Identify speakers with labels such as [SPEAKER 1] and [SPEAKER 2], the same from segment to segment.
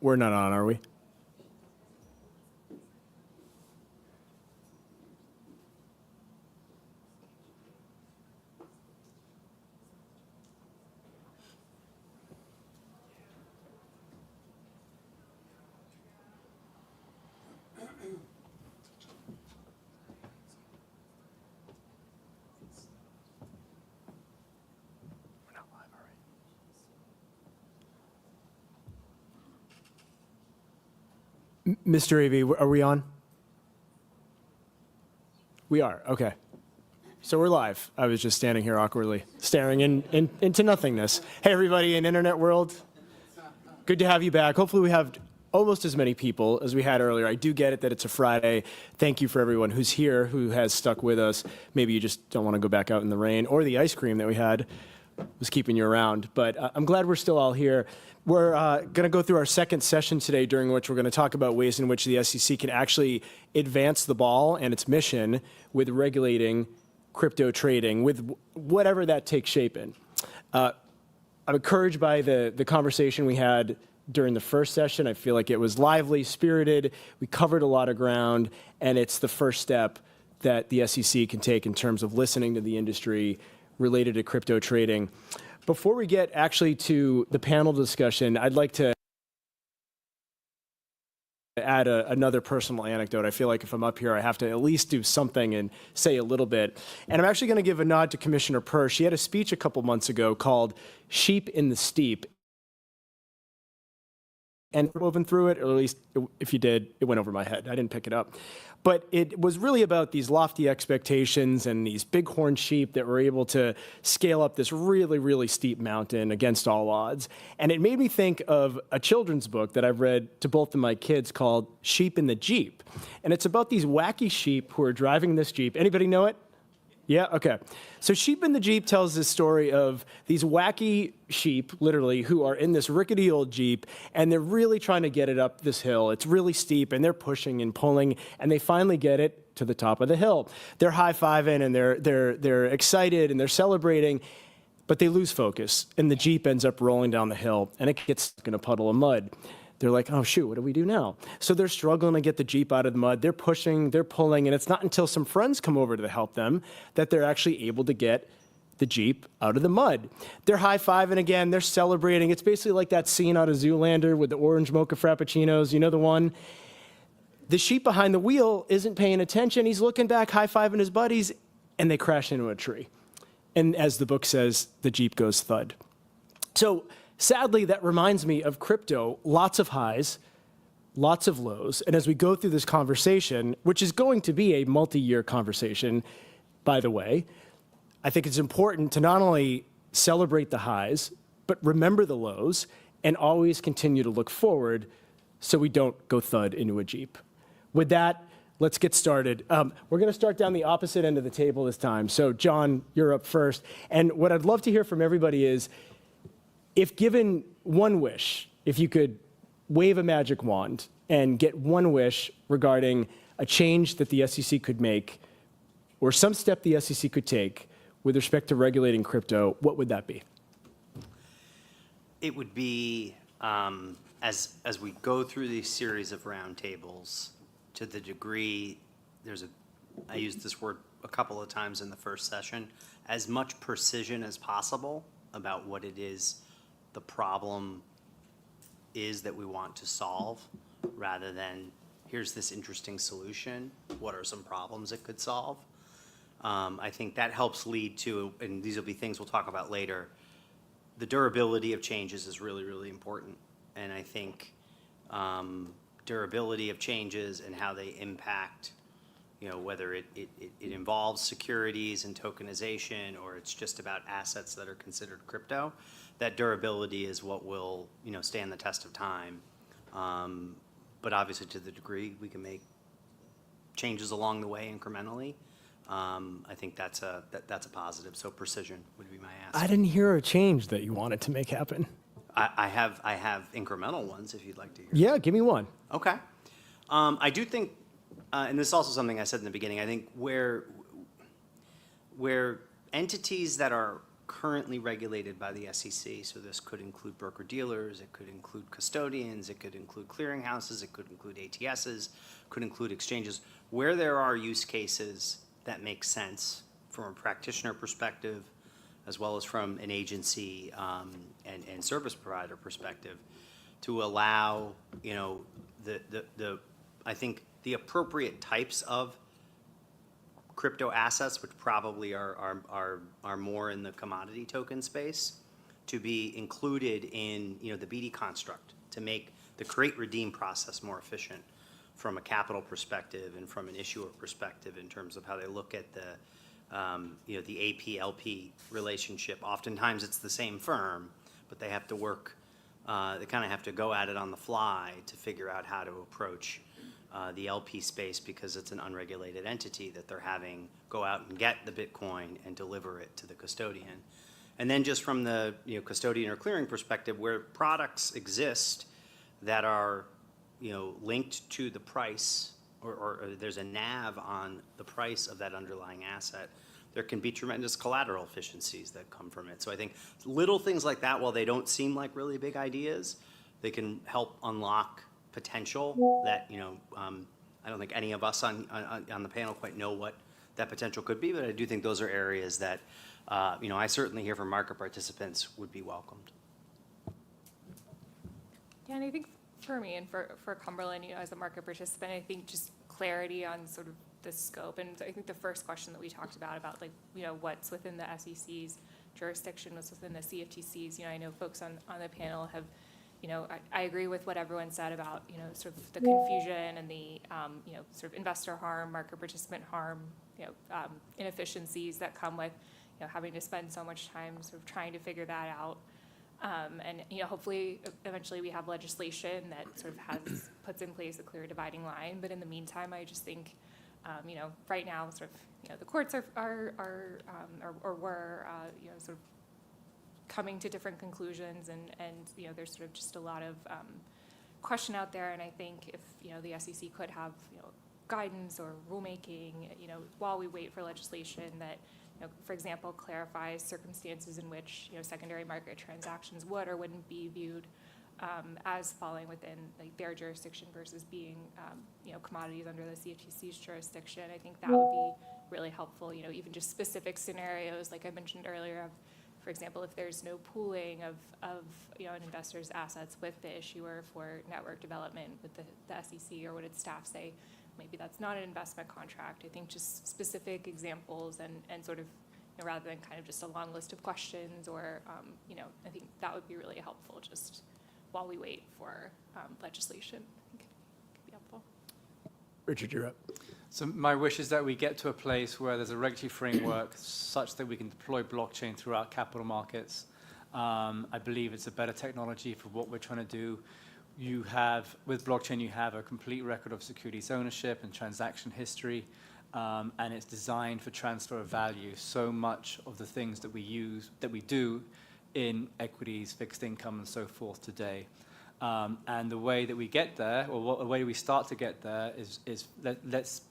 [SPEAKER 1] We're not on, are we? Mr. AV, are we on? We are, okay. So we're live. I was just standing here awkwardly, staring into nothingness. Hey, everybody in internet world. Good to have you back. Hopefully we have almost as many people as we had earlier. I do get it that it's a Friday. Thank you for everyone who's here, who has stuck with us. Maybe you just don't want to go back out in the rain, or the ice cream that we had was keeping you around. But I'm glad we're still all here. We're going to go through our second session today, during which we're going to talk about ways in which the SEC can actually advance the ball and its mission with regulating crypto trading, with whatever that takes shape in. I'm encouraged by the conversation we had during the first session. I feel like it was lively, spirited. We covered a lot of ground, and it's the first step that the SEC can take in terms of listening to the industry related to crypto trading. Before we get actually to the panel discussion, I'd like to add another personal anecdote. I feel like if I'm up here, I have to at least do something and say a little bit. And I'm actually going to give a nod to Commissioner Purr. She had a speech a couple months ago called Sheep in the Steep. And woven through it, or at least if you did, it went over my head. I didn't pick it up. But it was really about these lofty expectations and these bighorn sheep that were able to scale up this really, really steep mountain against all odds. And it made me think of a children's book that I've read to both of my kids called Sheep in the Jeep. And it's about these wacky sheep who are driving this Jeep. Anybody know it? Yeah, okay. So Sheep in the Jeep tells this story of these wacky sheep, literally, who are in this rickety old Jeep, and they're really trying to get it up this hill. It's really steep, and they're pushing and pulling, and they finally get it to the top of the hill. They're high-fiving, and they're excited, and they're celebrating, but they lose focus, and the Jeep ends up rolling down the hill, and it gets stuck in a puddle of mud. They're like, oh, shoot, what do we do now? So they're struggling to get the Jeep out of the mud. They're pushing, they're pulling, and it's not until some friends come over to help them that they're actually able to get the Jeep out of the mud. They're high-fiving again. They're celebrating. It's basically like that scene out of Zoolander with the orange mocha frappuccinos. You know the one? The sheep behind the wheel isn't paying attention. He's looking back, high-fiving his buddies, and they crash into a tree. And as the book says, the Jeep goes thud. So sadly, that reminds me of crypto. Lots of highs, lots of lows. And as we go through this conversation, which is going to be a multi-year conversation, by the way, I think it's important to not only celebrate the highs, but remember the lows and always continue to look forward so we don't go thud into a Jeep. With that, let's get started. We're going to start down the opposite end of the table this time. So John, you're up first. And what I'd love to hear from everybody is, if given one wish, if you could wave a magic wand and get one wish regarding a change that the SEC could make or some step the SEC could take with respect to regulating crypto, what would that be?
[SPEAKER 2] It would be as we go through these series of roundtables, to the degree I used this word a couple of times in the first session, as much precision as possible about what it is the problem is that we want to solve, rather than here's this interesting solution, what are some problems it could solve? I think that helps lead to, and these will be things we'll talk about later, the durability of changes is really, really important. And I think durability of changes and how they impact, whether it involves securities and tokenization, or it's just about assets that are considered crypto, that durability is what will, stand the test of time. But obviously, to the degree we can make changes along the way incrementally, I think that's a positive. So precision would be my ask.
[SPEAKER 1] I didn't hear a change that you wanted to make happen.
[SPEAKER 2] I have incremental ones if you'd like to hear.
[SPEAKER 1] Yeah, give me one.
[SPEAKER 2] Okay. I do think, and this is also something I said in the beginning, I think where entities that are currently regulated by the SEC, so this could include broker-dealers, it could include custodians, it could include clearinghouses, it could include ATSs, could include exchanges, where there are use cases that make sense from a practitioner perspective, as well as from an agency and service provider perspective, to allow, I think the appropriate types of crypto assets, which probably are more in the commodity token space, to be included in the BD construct, to make the create redeem process more efficient from a capital perspective and from an issuer perspective in terms of how they look at the AP-LP relationship. Oftentimes it's the same firm, but they have to work, they kind of have to go at it on the fly to figure out how to approach the LP space, because it's an unregulated entity that they're having go out and get the Bitcoin and deliver it to the custodian. And then just from the custodian or clearing perspective, where products exist that are linked to the price, or there's a NAV on the price of that underlying asset, there can be tremendous collateral efficiencies that come from it. So I think little things like that, while they don't seem like really big ideas, they can help unlock potential that, I don't think any of us on the panel quite know what that potential could be, but I do think those are areas that, I certainly hear from market participants would be welcomed.
[SPEAKER 3] Yeah, and I think for me and for Cumberland, as a market participant, I think just clarity on sort of the scope. And I think the first question that we talked about what's within the SEC's jurisdiction, what's within the CFTC's. I know folks on the panel have, I agree with what everyone said about, sort of the confusion and the, sort of investor harm, market participant harm, inefficiencies that come with, having to spend so much time sort of trying to figure that out. And hopefully eventually we have legislation that sort of puts in place a clear dividing line. But in the meantime, I just think, right now sort of, the courts were, sort of coming to different conclusions, and there's sort of just a lot of question out there. And I think if, the SEC could have, guidance or rulemaking, while we wait for legislation that, for example, clarifies circumstances in which, secondary market transactions would or wouldn't be viewed as falling within their jurisdiction versus being, commodities under the CFTC's jurisdiction. I think that would be really helpful, even just specific scenarios, like I mentioned earlier, of, for example, if there's no pooling of an investor's assets with the issuer for network development with the SEC, or what its staff say, maybe that's not an investment contract. I think just specific examples and sort of, rather than kind of just a long list of questions, or, I think that would be really helpful just while we wait for legislation. I think it could be helpful.
[SPEAKER 1] Richard, you're up.
[SPEAKER 4] So my wish is that we get to a place where there's a regulatory framework such that we can deploy blockchain throughout capital markets. I believe it's a better technology for what we're trying to do. With blockchain, you have a complete record of securities ownership and transaction history, and it's designed for transfer of value. So much of the things that we do in equities, fixed income, and so forth today. And the way that we get there, or the way we start to get there, is let's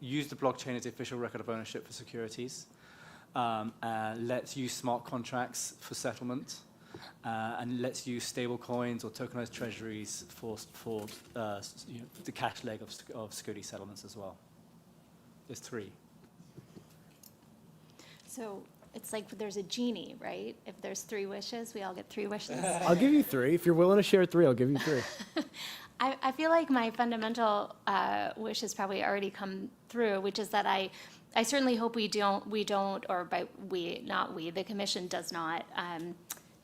[SPEAKER 4] use the blockchain as the official record of ownership for securities. Let's use smart contracts for settlement. and let's use stable coins or tokenized treasuries for the cash leg of security settlements as well. There's 3.
[SPEAKER 5] So it's like there's a genie, right? If there's 3 wishes, we all get 3 wishes.
[SPEAKER 1] I'll give you 3. If you're willing to share 3, I'll give you 3.
[SPEAKER 5] I feel like my fundamental wish has probably already come through, which is that I certainly hope we don't, or by we, not we, the commission does not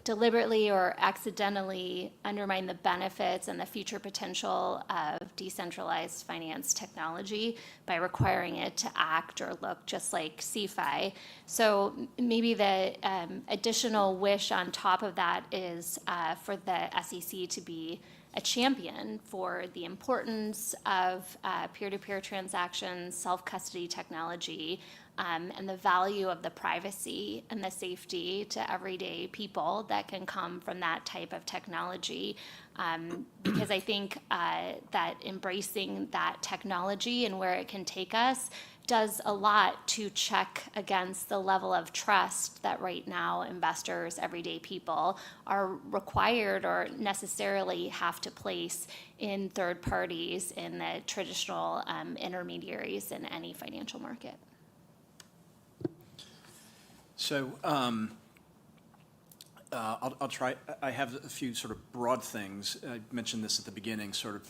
[SPEAKER 5] deliberately or accidentally undermine the benefits and the future potential of decentralized finance technology by requiring it to act or look just like CeFi. So maybe the additional wish on top of that is for the SEC to be a champion for the importance of peer-to-peer transactions, self-custody technology, and the value of the privacy and the safety to everyday people that can come from that type of technology. Because I think that embracing that technology and where it can take us does a lot to check against the level of trust that right now investors, everyday people, are required or necessarily have to place in third parties, in the traditional intermediaries in any financial market.
[SPEAKER 6] So I'll try. I have a few sort of broad things. I mentioned this at the beginning, sort of,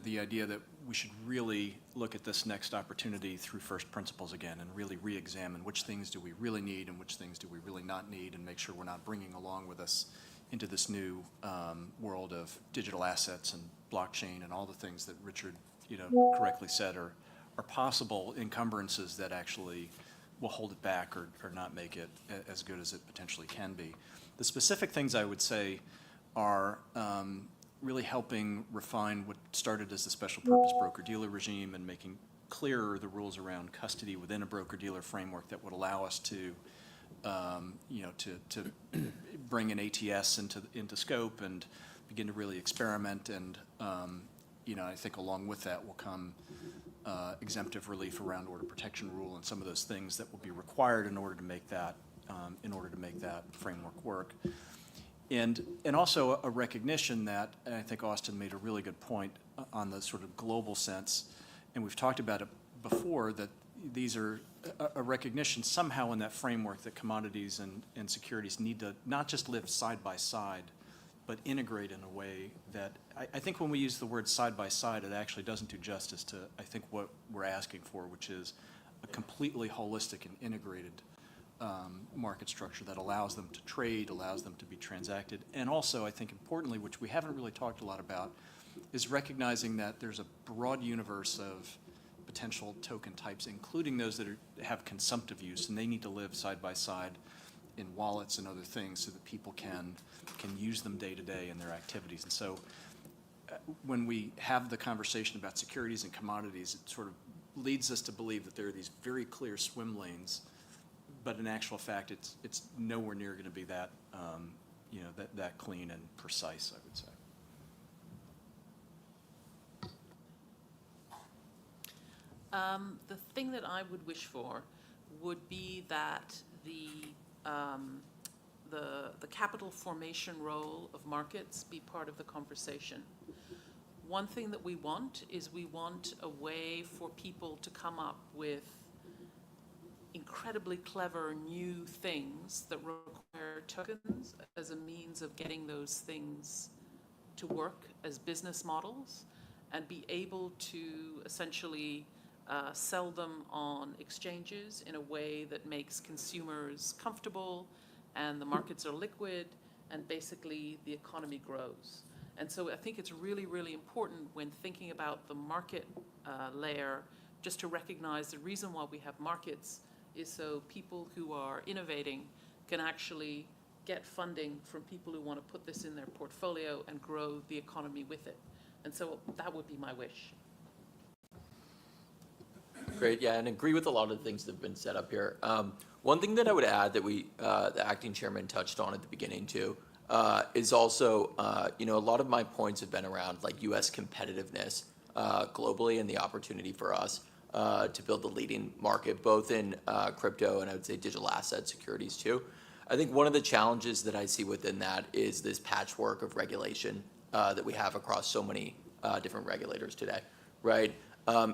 [SPEAKER 6] the idea that we should really look at this next opportunity through first principles again and really re-examine which things do we really need and which things do we really not need, and make sure we're not bringing along with us into this new world of digital assets and blockchain and all the things that Richard, correctly said are possible encumbrances that actually will hold it back or not make it as good as it potentially can be. The specific things I would say are really helping refine what started as the special purpose broker-dealer regime and making clearer the rules around custody within a broker-dealer framework that would allow us to, to bring an ATS into scope and begin to really experiment. And, I think along with that will come exemptive relief around order protection rule and some of those things that will be required in order to make that framework work. And also a recognition that, and I think Austin made a really good point on the sort of global sense, and we've talked about it before, that these are a recognition somehow in that framework that commodities and securities need to not just live side by side, but integrate in a way that, I think when we use the word side by side, it actually doesn't do justice to, I think, what we're asking for, which is a completely holistic and integrated market structure that allows them to trade, allows them to be transacted. And also, I think importantly, which we haven't really talked a lot about, is recognizing that there's a broad universe of potential token types, including those that have consumptive use, and they need to live side by side in wallets and other things so that people can use them day to day in their activities. And so when we have the conversation about securities and commodities, it sort of leads us to believe that there are these very clear swim lanes, but in actual fact, it's nowhere near going to be that, that clean and precise, I would say.
[SPEAKER 7] The thing that I would wish for would be that the capital formation role of markets be part of the conversation. One thing that we want is we want a way for people to come up with incredibly clever new things that require tokens as a means of getting those things to work as business models and be able to essentially sell them on exchanges in a way that makes consumers comfortable and the markets are liquid and basically the economy grows. And so I think it's really, really important when thinking about the market layer just to recognize the reason why we have markets is so people who are innovating can actually get funding from people who want to put this in their portfolio and grow the economy with it. And so that would be my wish.
[SPEAKER 8] Great, yeah, and agree with a lot of the things that have been set up here. One thing that I would add that the acting chairman touched on at the beginning too, is also, a lot of my points have been around like U.S. competitiveness globally and the opportunity for us to build the leading market, both in crypto and I would say digital asset securities too. I think one of the challenges that I see within that is this patchwork of regulation that we have across so many different regulators today, right?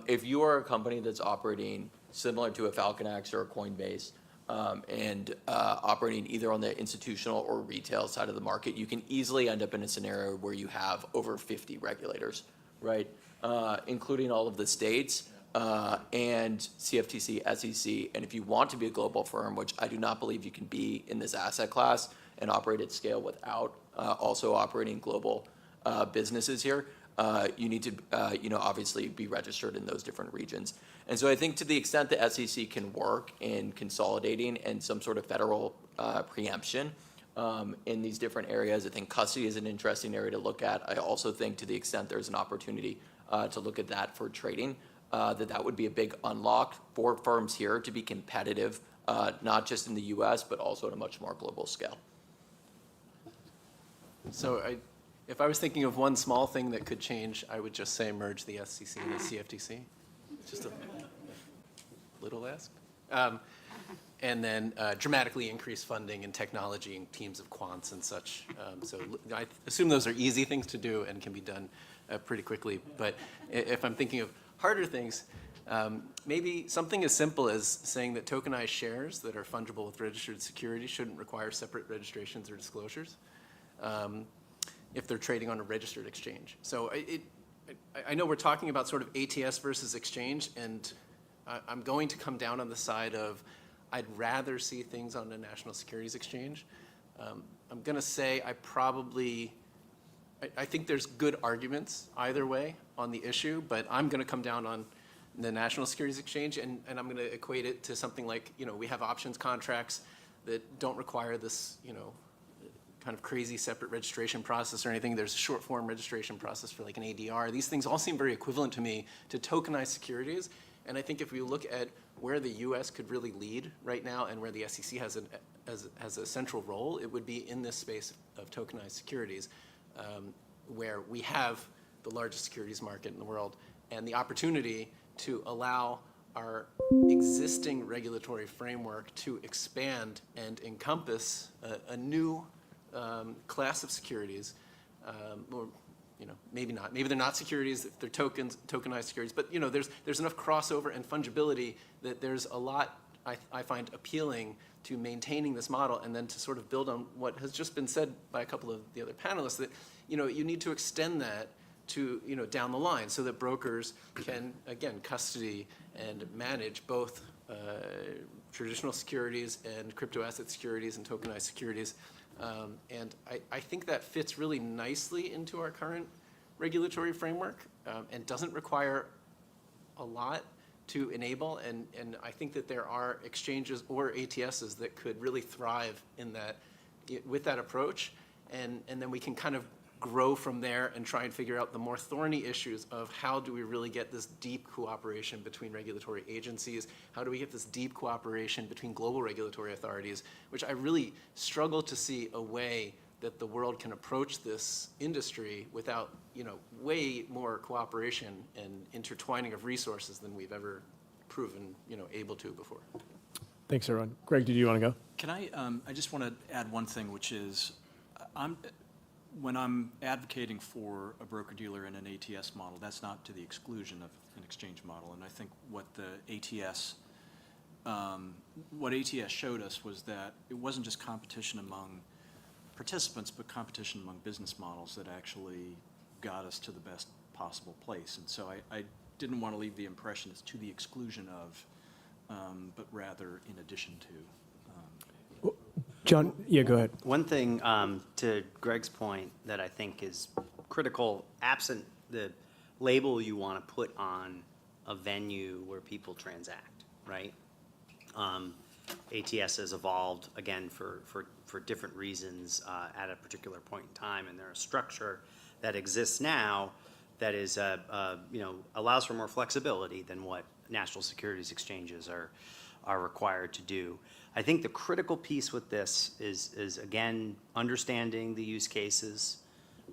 [SPEAKER 8] If you are a company that's operating similar to a FalconX or a Coinbase, and operating either on the institutional or retail side of the market, you can easily end up in a scenario where you have over 50 regulators, right? Including all of the states and CFTC, SEC. And if you want to be a global firm, which I do not believe you can be in this asset class and operate at scale without also operating global businesses here, you need to, obviously be registered in those different regions. And so I think to the extent the SEC can work in consolidating and some sort of federal preemption in these different areas, I think custody is an interesting area to look at. I also think to the extent there's an opportunity to look at that for trading, that would be a big unlock for firms here to be competitive, not just in the US, but also at a much more global scale.
[SPEAKER 9] So if I was thinking of one small thing that could change, I would just say merge the SEC and the CFTC. Just a little ask. And then dramatically increase funding and technology and teams of quants and such. So I assume those are easy things to do and can be done pretty quickly. But if I'm thinking of harder things, maybe something as simple as saying that tokenized shares that are fungible with registered securities shouldn't require separate registrations or disclosures if they're trading on a registered exchange. So I know we're talking about sort of ATS versus exchange, and I'm going to come down on the side of I'd rather see things on a national securities exchange. I'm going to say I think there's good arguments either way on the issue, but I'm going to come down on the national securities exchange, and I'm going to equate it to something like, we have options contracts that don't require this, kind of crazy separate registration process or anything. There's a short form registration process for like an ADR. These things all seem very equivalent to me to tokenized securities. And I think if we look at where the US could really lead right now and where the SEC has a central role, it would be in this space of tokenized securities, where we have the largest securities market in the world and the opportunity to allow our existing regulatory framework to expand and encompass a new class of securities, or maybe not. Maybe they're not securities, if they're tokenized securities. But there's enough crossover and fungibility that there's a lot I find appealing to maintaining this model, and then to sort of build on what has just been said by a couple of the other panelists, that you need to extend that to down the line so that brokers can again custody and manage both traditional securities and crypto asset securities and tokenized securities. And I think that fits really nicely into our current regulatory framework and doesn't require a lot to enable. And I think that there are exchanges or ATSs that could really thrive in that, with that approach. And then we can kind of grow from there and try and figure out the more thorny issues of how do we really get this deep cooperation between regulatory agencies? How do we get this deep cooperation between global regulatory authorities, which I really struggle to see a way that the world can approach this industry without, way more cooperation and intertwining of resources than we've ever proven, able to before.
[SPEAKER 1] Thanks, everyone. Greg, did you want to go?
[SPEAKER 6] Can I just want to add one thing, which is when I'm advocating for a broker-dealer in an ATS model, that's not to the exclusion of an exchange model. And I think what ATS showed us was that it wasn't just competition among participants, but competition among business models that actually got us to the best possible place. And so I didn't want to leave the impression it's to the exclusion of, but rather in addition to.
[SPEAKER 1] John, yeah, go ahead.
[SPEAKER 2] One thing to Greg's point that I think is critical, absent the label you want to put on a venue where people transact, right? ATS has evolved, again, for different reasons at a particular point in time, and there's a structure that exists now that is, allows for more flexibility than what national securities exchanges are required to do. I think the critical piece with this is again, understanding the use cases.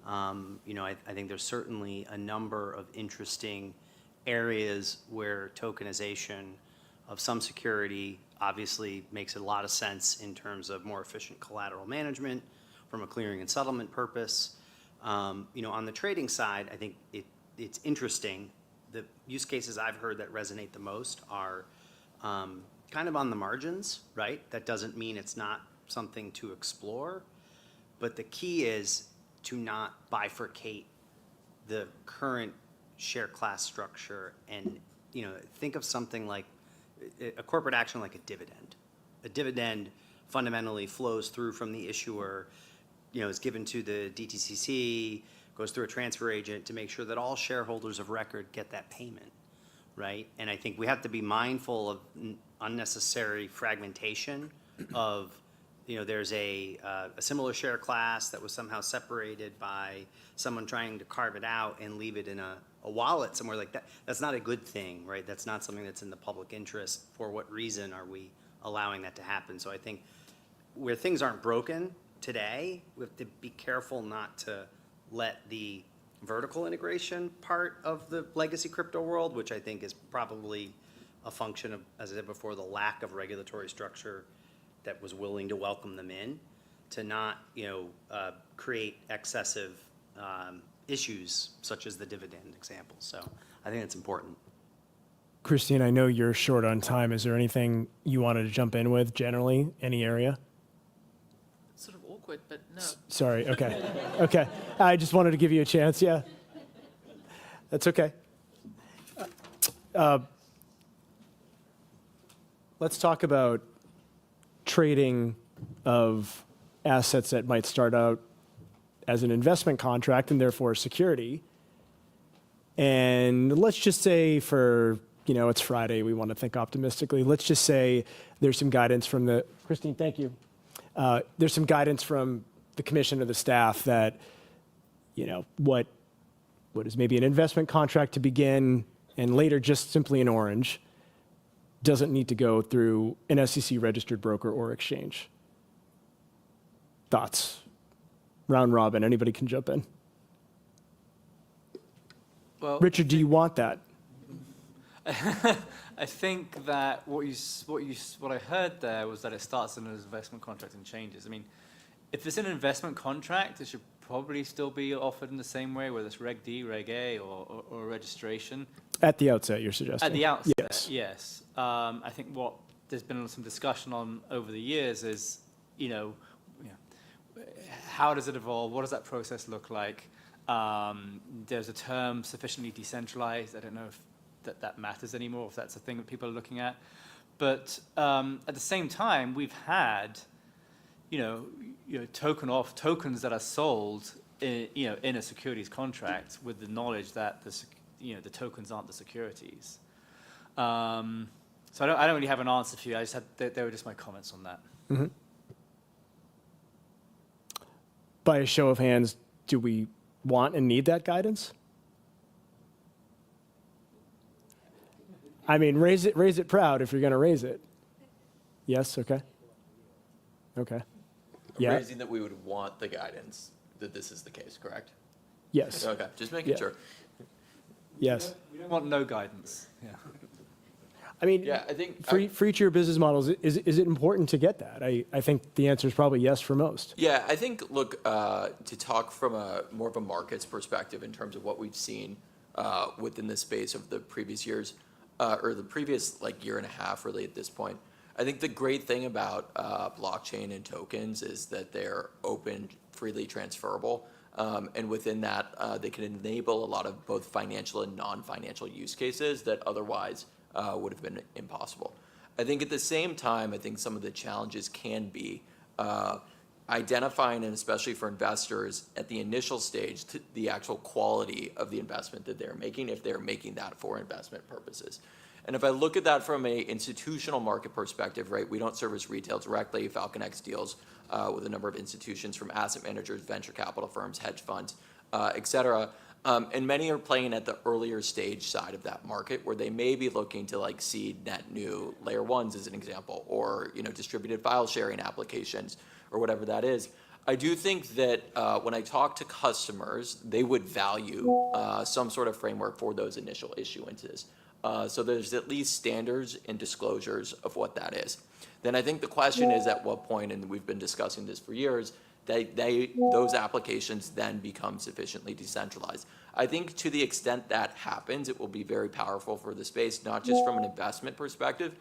[SPEAKER 2] I think there's certainly a number of interesting areas where tokenization of some security obviously makes a lot of sense in terms of more efficient collateral management from a clearing and settlement purpose. On the trading side, I think it's interesting. The use cases I've heard that resonate the most are kind of on the margins, right? That doesn't mean it's not something to explore, but the key is to not bifurcate the current share class structure and, think of something like a corporate action like a dividend. A dividend fundamentally flows through from the issuer, is given to the DTCC, goes through a transfer agent to make sure that all shareholders of record get that payment, right? And I think we have to be mindful of unnecessary fragmentation of, there's a similar share class that was somehow separated by someone trying to carve it out and leave it in a wallet somewhere like that. That's not a good thing, right? That's not something that's in the public interest. For what reason are we allowing that to happen? So I think where things aren't broken today, we have to be careful not to let the vertical integration part of the legacy crypto world, which I think is probably a function of, as I said before, the lack of regulatory structure that was willing to welcome them in, to not, create excessive issues such as the dividend example. So I think that's important.
[SPEAKER 1] Christine, I know you're short on time. Is there anything you wanted to jump in with generally, any area?
[SPEAKER 7] Sort of awkward, but no.
[SPEAKER 1] Sorry, okay. Okay, I just wanted to give you a chance, yeah. That's okay. Let's talk about trading of assets that might start out as an investment contract and therefore a security. And let's just say it's Friday, we want to think optimistically. Let's just say there's some guidance from Christine, thank you. There's some guidance from the commission or the staff that, what is maybe an investment contract to begin and later just simply an orange doesn't need to go through an SEC registered broker or exchange. Thoughts? Round robin, anybody can jump in.
[SPEAKER 4] Well,
[SPEAKER 1] Richard, do you want that?
[SPEAKER 4] I think that what I heard there was that it starts in an investment contract and changes. I mean, if it's an investment contract, it should probably still be offered in the same way, whether it's Reg D, Reg A, or registration.
[SPEAKER 1] At the outset, you're suggesting?
[SPEAKER 4] At the outset,
[SPEAKER 1] yes.
[SPEAKER 4] Yes. I think what there's been some discussion on over the years is, how does it evolve? What does that process look like? There's a term sufficiently decentralized. I don't know if that matters anymore, if that's a thing that people are looking at. But at the same time, we've had, tokens that are sold in a securities contract with the knowledge that the tokens aren't the securities. So I don't really have an answer for you. I just had they were just my comments on that.
[SPEAKER 1] Mm-hmm. By a show of hands, do we want and need that guidance? I mean, raise it proud if you're going to raise it. Yes, okay. Okay. Yeah.
[SPEAKER 8] Raising that we would want the guidance that this is the case, correct?
[SPEAKER 1] Yes.
[SPEAKER 8] Okay, just making sure.
[SPEAKER 1] Yes.
[SPEAKER 4] We don't want no guidance. Yeah.
[SPEAKER 1] I mean,
[SPEAKER 8] Yeah, I think
[SPEAKER 1] for each of your business models, is it important to get that? I think the answer is probably yes for most.
[SPEAKER 8] Yeah, I think, look, to talk from more of a markets perspective in terms of what we've seen within the space of the previous years, or the previous year and a half really at this point, I think the great thing about blockchain and tokens is that they're open, freely transferable. And within that, they can enable a lot of both financial and non-financial use cases that otherwise would have been impossible. I think at the same time, I think some of the challenges can be identifying, and especially for investors at the initial stage, the actual quality of the investment that they're making, if they're making that for investment purposes. And if I look at that from an institutional market perspective, right, we don't service retail directly. FalconX deals with a number of institutions from asset managers, venture capital firms, hedge funds, et cetera. And many are playing at the earlier stage side of that market where they may be looking to seed net new layer ones as an example, or distributed file sharing applications or whatever that is. I do think that when I talk to customers, they would value some sort of framework for those initial issuances. So there's at least standards and disclosures of what that is. Then I think the question is at what point, and we've been discussing this for years, those applications then become sufficiently decentralized. I think to the extent that happens, it will be very powerful for the space, not just from an investment perspective,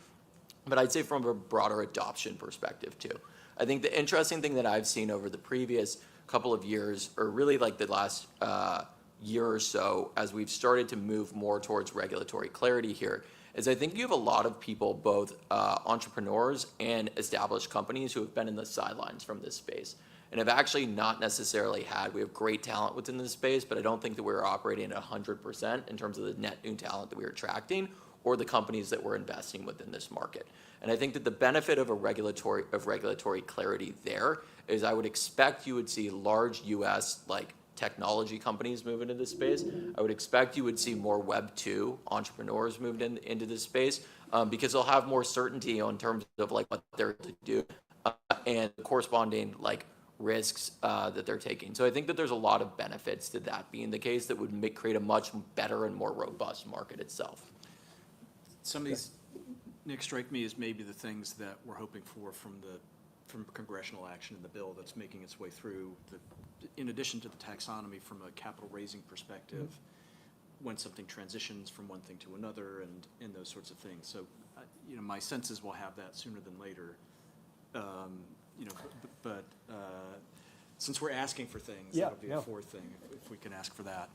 [SPEAKER 8] but I'd say from a broader adoption perspective too. I think the interesting thing that I've seen over the previous couple of years, or really like the last year or so, as we've started to move more towards regulatory clarity here, is I think you have a lot of people, both entrepreneurs and established companies, who have been in the sidelines from this space and have actually not necessarily we have great talent within this space, but I don't think that we're operating at 100% in terms of the net new talent that we're attracting or the companies that we're investing within this market. And I think that the benefit of regulatory clarity there is I would expect you would see large US like technology companies move into this space. I would expect you would see more Web 2 entrepreneurs moved into this space because they'll have more certainty in terms of like what they're able to do and corresponding like risks that they're taking. So I think that there's a lot of benefits to that being the case that would create a much better and more robust market itself.
[SPEAKER 6] Some of these, Nick, strike me as maybe the things that we're hoping for from congressional action in the bill that's making its way through, in addition to the taxonomy from a capital raising perspective, when something transitions from one thing to another and those sorts of things. So, my sense is we'll have that sooner than later. But since we're asking for things, that'll be a fourth thing, if we can ask for that.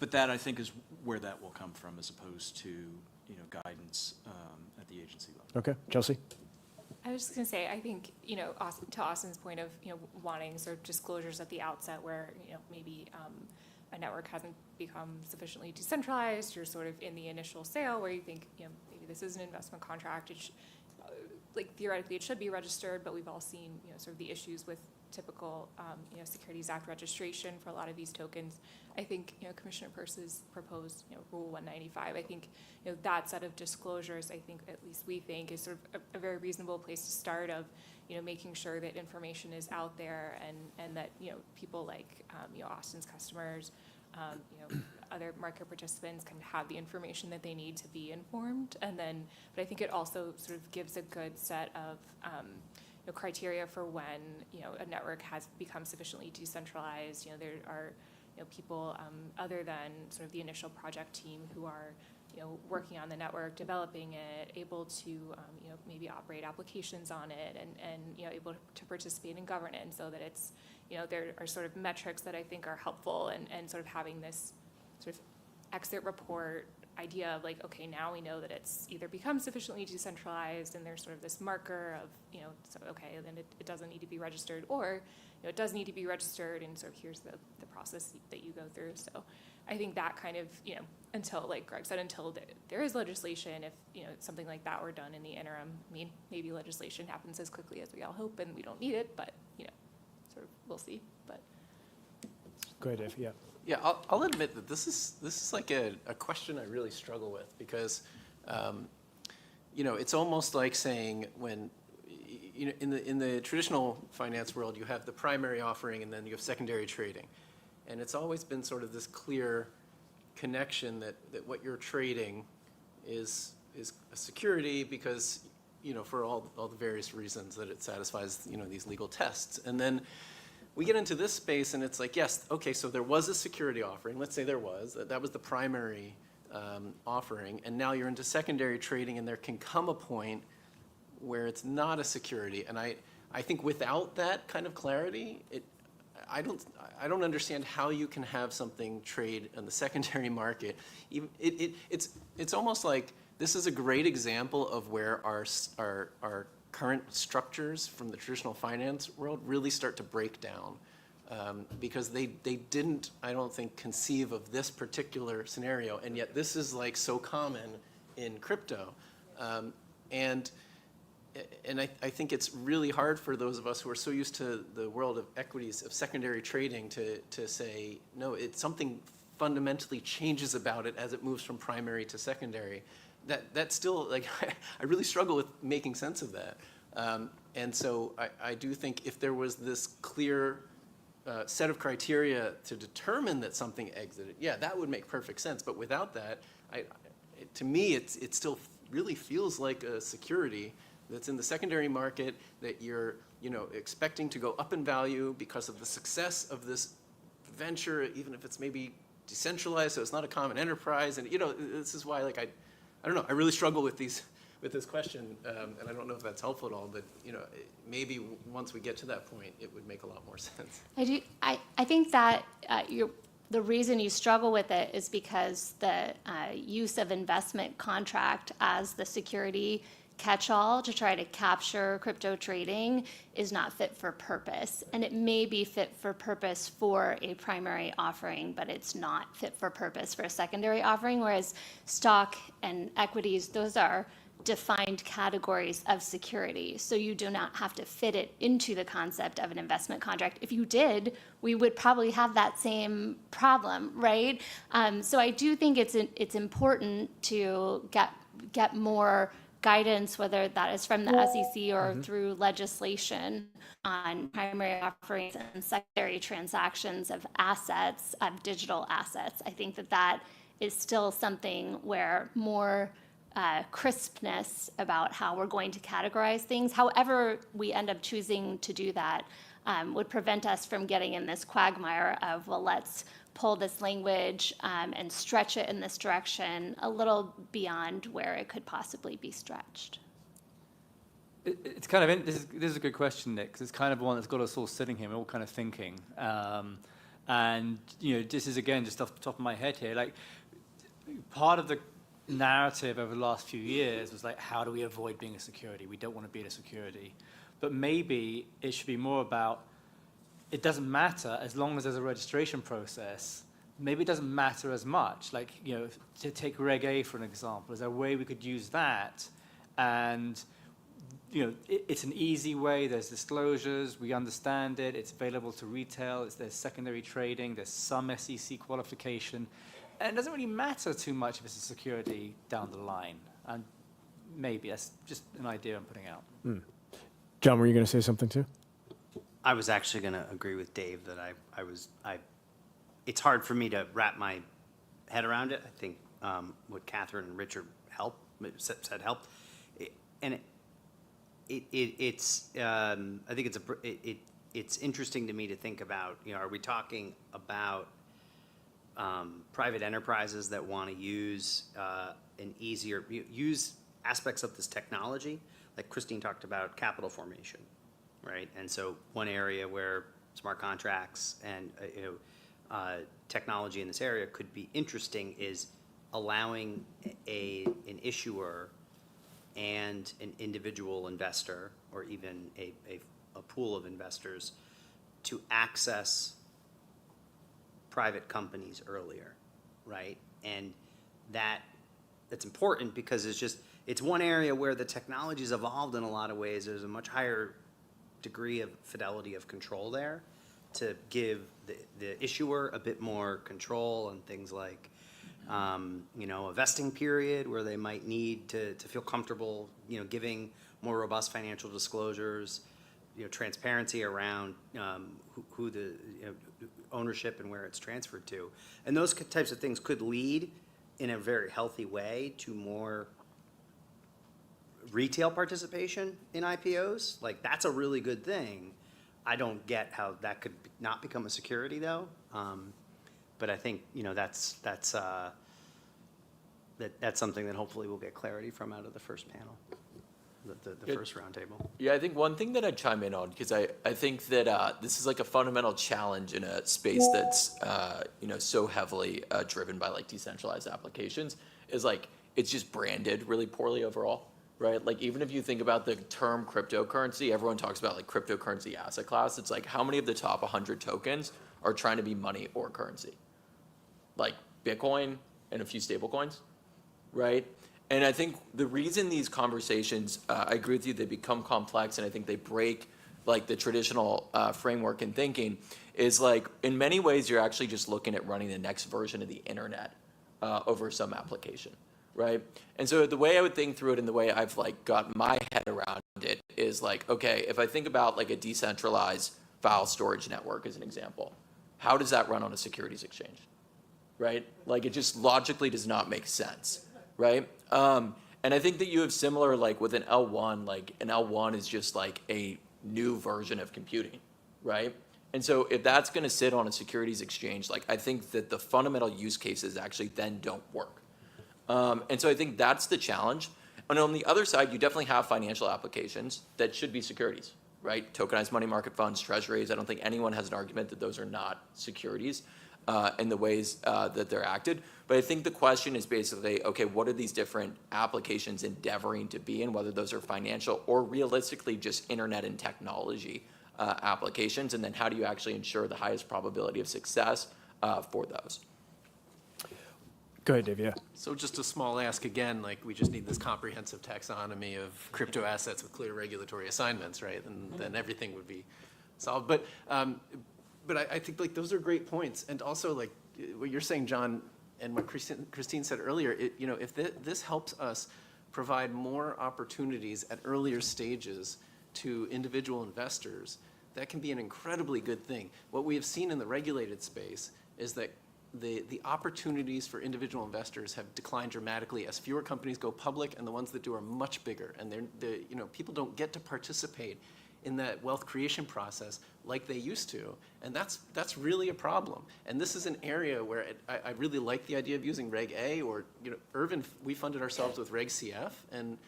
[SPEAKER 6] But that, I think, is where that will come from, as opposed to, guidance at the agency level.
[SPEAKER 1] Okay, Chelsea?
[SPEAKER 3] I was just going to say, I think, to Austin's point of, wanting sort of disclosures at the outset where, maybe a network hasn't become sufficiently decentralized, you're sort of in the initial sale where you think, maybe this is an investment contract. Theoretically, it should be registered, but we've all seen, sort of the issues with typical, Securities Act registration for a lot of these tokens. I think, Commissioner Peirce's proposed, Rule 195, I think, that set of disclosures, I think, at least we think, is sort of a very reasonable place to start of, making sure that information is out there and that, people like, Austin's customers, other market participants can have the information that they need to be informed. But I think it also sort of gives a good set of, criteria for when, a network has become sufficiently decentralized. There are, people other than sort of the initial project team who are, working on the network, developing it, able to, maybe operate applications on it and able to participate in governance so that it's, there are sort of metrics that I think are helpful and sort of having this sort of exit report idea of like, okay, now we know that it's either become sufficiently decentralized and there's sort of this marker of, so okay, then it doesn't need to be registered, or, it does need to be registered and sort of here's the process that you go through. So I think that kind of, until, like Greg said, until there is legislation, if, something like that were done in the interim, I mean, maybe legislation happens as quickly as we all hope and we don't need it, but, sort of we'll see, but.
[SPEAKER 1] Go ahead, Dave, yeah.
[SPEAKER 9] Yeah, I'll admit that this is like a question I really struggle with because, it's almost like saying when, in the traditional finance world, you have the primary offering and then you have secondary trading. And it's always been sort of this clear connection that what you're trading is a security because, for all the various reasons that it satisfies, these legal tests. And then we get into this space and it's like, yes, okay, so there was a security offering. Let's say there was. That was the primary offering. And now you're into secondary trading and there can come a point where it's not a security. And I think without that kind of clarity, I don't understand how you can have something trade in the secondary market. It's almost like this is a great example of where our current structures from the traditional finance world really start to break down because they didn't, I don't think, conceive of this particular scenario, and yet this is like so common in crypto. And I think it's really hard for those of us who are so used to the world of equities, of secondary trading, to say, no, it's something fundamentally changes about it as it moves from primary to secondary. That still, like, I really struggle with making sense of that. And so I do think if there was this clear set of criteria to determine that something exited, yeah, that would make perfect sense. But without that, to me, it still really feels like a security that's in the secondary market that you're expecting to go up in value because of the success of this venture, even if it's maybe decentralized, so it's not a common enterprise. And this is why, like, I don't know, I really struggle with this question, and I don't know if that's helpful at all, but maybe once we get to that point, it would make a lot more sense.
[SPEAKER 5] I think that the reason you struggle with it is because the use of investment contract as the security catch-all to try to capture crypto trading is not fit for purpose. And it may be fit for purpose for a primary offering, but it's not fit for purpose for a secondary offering, whereas stock and equities, those are defined categories of security. So you do not have to fit it into the concept of an investment contract. If you did, we would probably have that same problem, right? So I do think it's important to get more guidance, whether that is from the SEC or through legislation, on primary offerings and secondary transactions of assets, of digital assets. I think that is still something where more crispness about how we're going to categorize things, however we end up choosing to do that, would prevent us from getting in this quagmire of, well, let's pull this language and stretch it in this direction a little beyond where it could possibly be stretched.
[SPEAKER 4] It's kind of, this is a good question, Nick, because it's kind of one that's got us all sitting here, we're all kind of thinking. And, this is, again, just off the top of my head here, like, part of the narrative over the last few years was like, how do we avoid being a security? We don't want to be a security. But maybe it should be more about, it doesn't matter as long as there's a registration process. Maybe it doesn't matter as much. Like, to take Reg A for an example, is there a way we could use that? And, it's an easy way. There's disclosures. We understand it. It's available to retail. There's secondary trading. There's some SEC qualification. And it doesn't really matter too much if it's a security down the line. And maybe that's just an idea I'm putting out.
[SPEAKER 1] John, were you going to say something too?
[SPEAKER 2] I was actually going to agree with Dave that it's hard for me to wrap my head around it. I think what Katherine and Richard said helped. I think it's interesting to me to think about, are we talking about private enterprises that want to use use aspects of this technology, like Christine talked about capital formation, right? And so one area where smart contracts and technology in this area could be interesting is allowing an issuer and an individual investor, or even a pool of investors, to access private companies earlier, right? And that's important because it's one area where the technology's evolved in a lot of ways. There's a much higher degree of fidelity of control there to give the issuer a bit more control and things like, a vesting period where they might need to feel comfortable, giving more robust financial disclosures, transparency around who the ownership and where it's transferred to. And those types of things could lead in a very healthy way to more retail participation in IPOs. Like, that's a really good thing. I don't get how that could not become a security though. But I think, that's something that hopefully we'll get clarity from out of the first panel, the first roundtable.
[SPEAKER 8] Yeah, I think one thing that I'd chime in on, because I think that this is like a fundamental challenge in a space that's so heavily driven by like decentralized applications, is like it's just branded really poorly overall, right? Like, even if you think about the term cryptocurrency, everyone talks about like cryptocurrency asset class. It's like, how many of the top 100 tokens are trying to be money or currency? Like Bitcoin and a few stable coins, right? And I think the reason these conversations, I agree with you, they become complex, and I think they break like the traditional framework and thinking, is like, in many ways, you're actually just looking at running the next version of the internet over some application, right? And so the way I would think through it, and the way I've like got my head around it, is is like, okay, if I think about like a decentralized file storage network as an example, how does that run on a securities exchange, right? Like it just logically does not make sense, right? And I think that you have similar, like with an L1, like an L1 is just like a new version of computing, right? And so if that's going to sit on a securities exchange, like I think that the fundamental use cases actually then don't work. And so I think that's the challenge. And on the other side, you definitely have financial applications that should be securities, right? Tokenized money market funds, treasuries. I don't think anyone has an argument that those are not securities in the ways that they're acted. But I think the question is basically, okay, what are these different applications endeavoring to be in, whether those are financial or realistically just internet and technology applications, and then how do you actually ensure the highest probability of success for those?
[SPEAKER 1] Go ahead, Dave, yeah.
[SPEAKER 9] So just a small ask again, like we just need this comprehensive taxonomy of crypto assets with clear regulatory assignments, right? And then everything would be solved. But I think like those are great points. And also like what you're saying, John, and what Christine said earlier, if this helps us provide more opportunities at earlier stages to individual investors, that can be an incredibly good thing. What we have seen in the regulated space is that the opportunities for individual investors have declined dramatically as fewer companies go public, and the ones that do are much bigger. And people don't get to participate in that wealth creation process like they used to, and that's really a problem. And this is an area where I really like the idea of using Reg A, or Urvin. We funded ourselves with Reg CF, and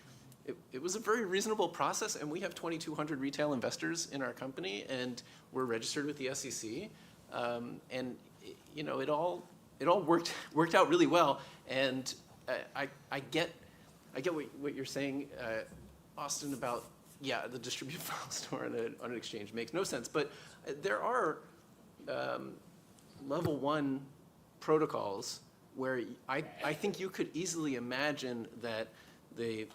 [SPEAKER 9] it was a very reasonable process. And we have 2,200 retail investors in our company, and we're registered with the SEC, and it all worked out really well. And I get what you're saying, Austin, about the distributed file store on an exchange makes no sense. But there are level 1 protocols where I think you could easily imagine that the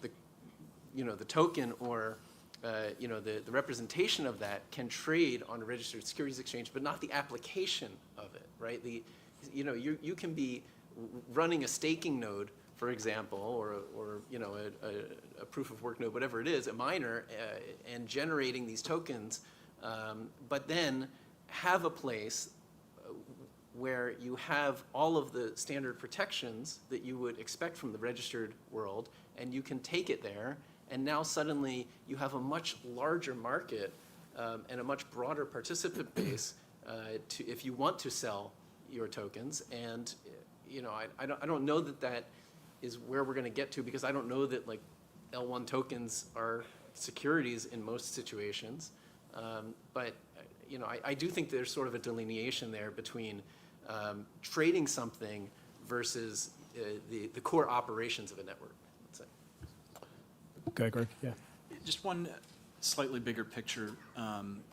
[SPEAKER 9] token or the representation of that can trade on a registered securities exchange, but not the application of it, right? You can be running a staking node, for example, or a proof of work node, whatever it is, a miner, and generating these tokens, but then have a place where you have all of the standard protections that you would expect from the registered world, and you can take it there, and now suddenly you have a much larger market and a much broader participant base if you want to sell your tokens. And I don't know that is where we're going to get to, because I don't know that like L1 tokens are securities in most situations. But I do think there's sort of a delineation there between trading something versus the core operations of a network. Let's say.
[SPEAKER 1] Okay, Greg, yeah.
[SPEAKER 6] Just one slightly bigger picture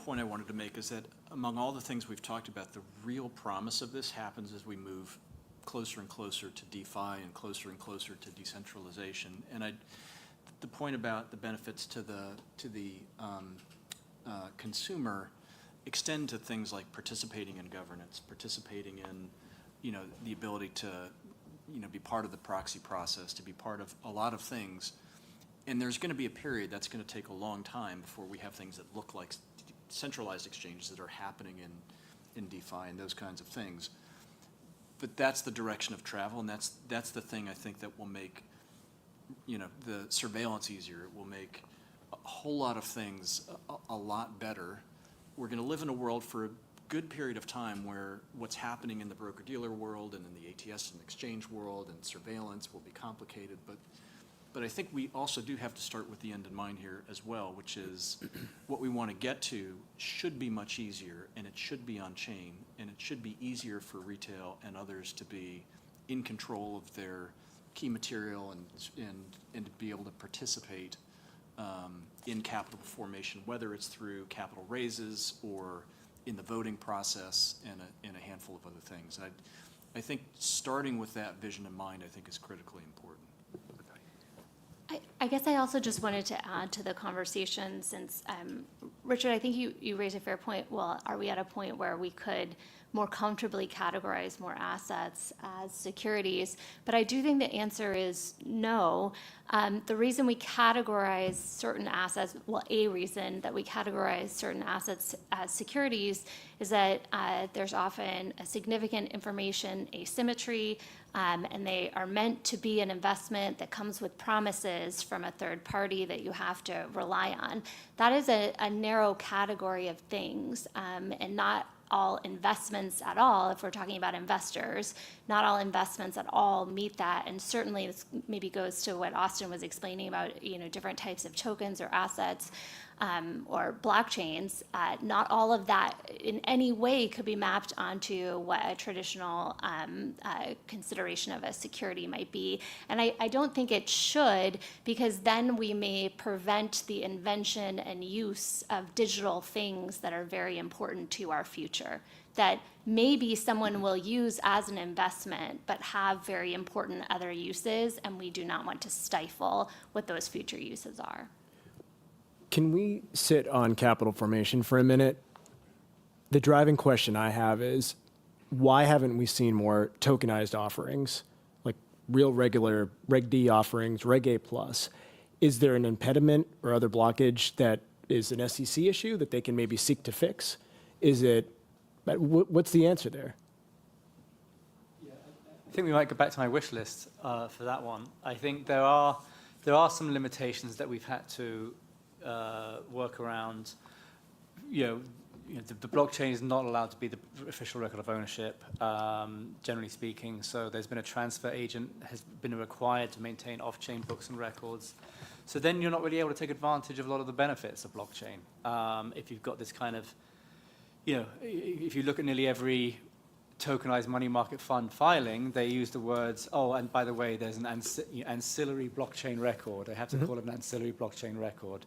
[SPEAKER 6] point I wanted to make is that among all the things we've talked about, the real promise of this happens as we move closer and closer to DeFi and closer to decentralization. And the point about the benefits to the consumer extend to things like participating in governance, participating in the ability to be part of the proxy process, to be part of a lot of things. And there's going to be a period that's going to take a long time before we have things that look like centralized exchanges that are happening in DeFi and those kinds of things. But that's the direction of travel, and that's the thing I think that will make the surveillance easier. It will make a whole lot of things a lot better. We're going to live in a world for a good period of time where what's happening in the broker-dealer world and in the ATS and exchange world and surveillance will be complicated, but I think we also do have to start with the end in mind here as well, which is what we want to get to should be much easier, and it should be on chain, and it should be easier for retail and others to be in control of their key material and to be able to participate in capital formation, whether it's through capital raises or in the voting process and a handful of other things. I think starting with that vision in mind, I think, is critically important.
[SPEAKER 5] I guess I also just wanted to add to the conversation, since, Richard, I think you raised a fair point. Well, are we at a point where we could more comfortably categorize more assets as securities. But I do think the answer is no. The reason we categorize certain assets, well, a reason that we categorize certain assets as securities is that there's often a significant information asymmetry, and they are meant to be an investment that comes with promises from a third party that you have to rely on. That is a narrow category of things, and not all investments at all, if we're talking about investors, not all investments at all meet that. And certainly this maybe goes to what Austin was explaining about, different types of tokens or assets or blockchains. Not all of that in any way could be mapped onto what a traditional consideration of a security might be. And I don't think it should, because then we may prevent the invention and use of digital things that are very important to our future, that maybe someone will use as an investment, but have very important other uses, and we do not want to stifle what those future uses are.
[SPEAKER 1] Can we sit on capital formation for a minute? The driving question I have is, why haven't we seen more tokenized offerings, like real regular Reg D offerings, Reg A+? Is there an impediment or other blockage that is an SEC issue that they can maybe seek to fix? Is it, what's the answer there?
[SPEAKER 4] I think we might go back to my wish list for that one. I think there are some limitations that we've had to work around. The blockchain is not allowed to be the official record of ownership, generally speaking. So there's been a transfer agent has been required to maintain off-chain books and records. So then you're not really able to take advantage of a lot of the benefits of blockchain. If you've got this kind of, if you look at nearly every tokenized money market fund filing, they use the words, oh, and by the way, there's an ancillary blockchain record. They have to call it an ancillary blockchain record.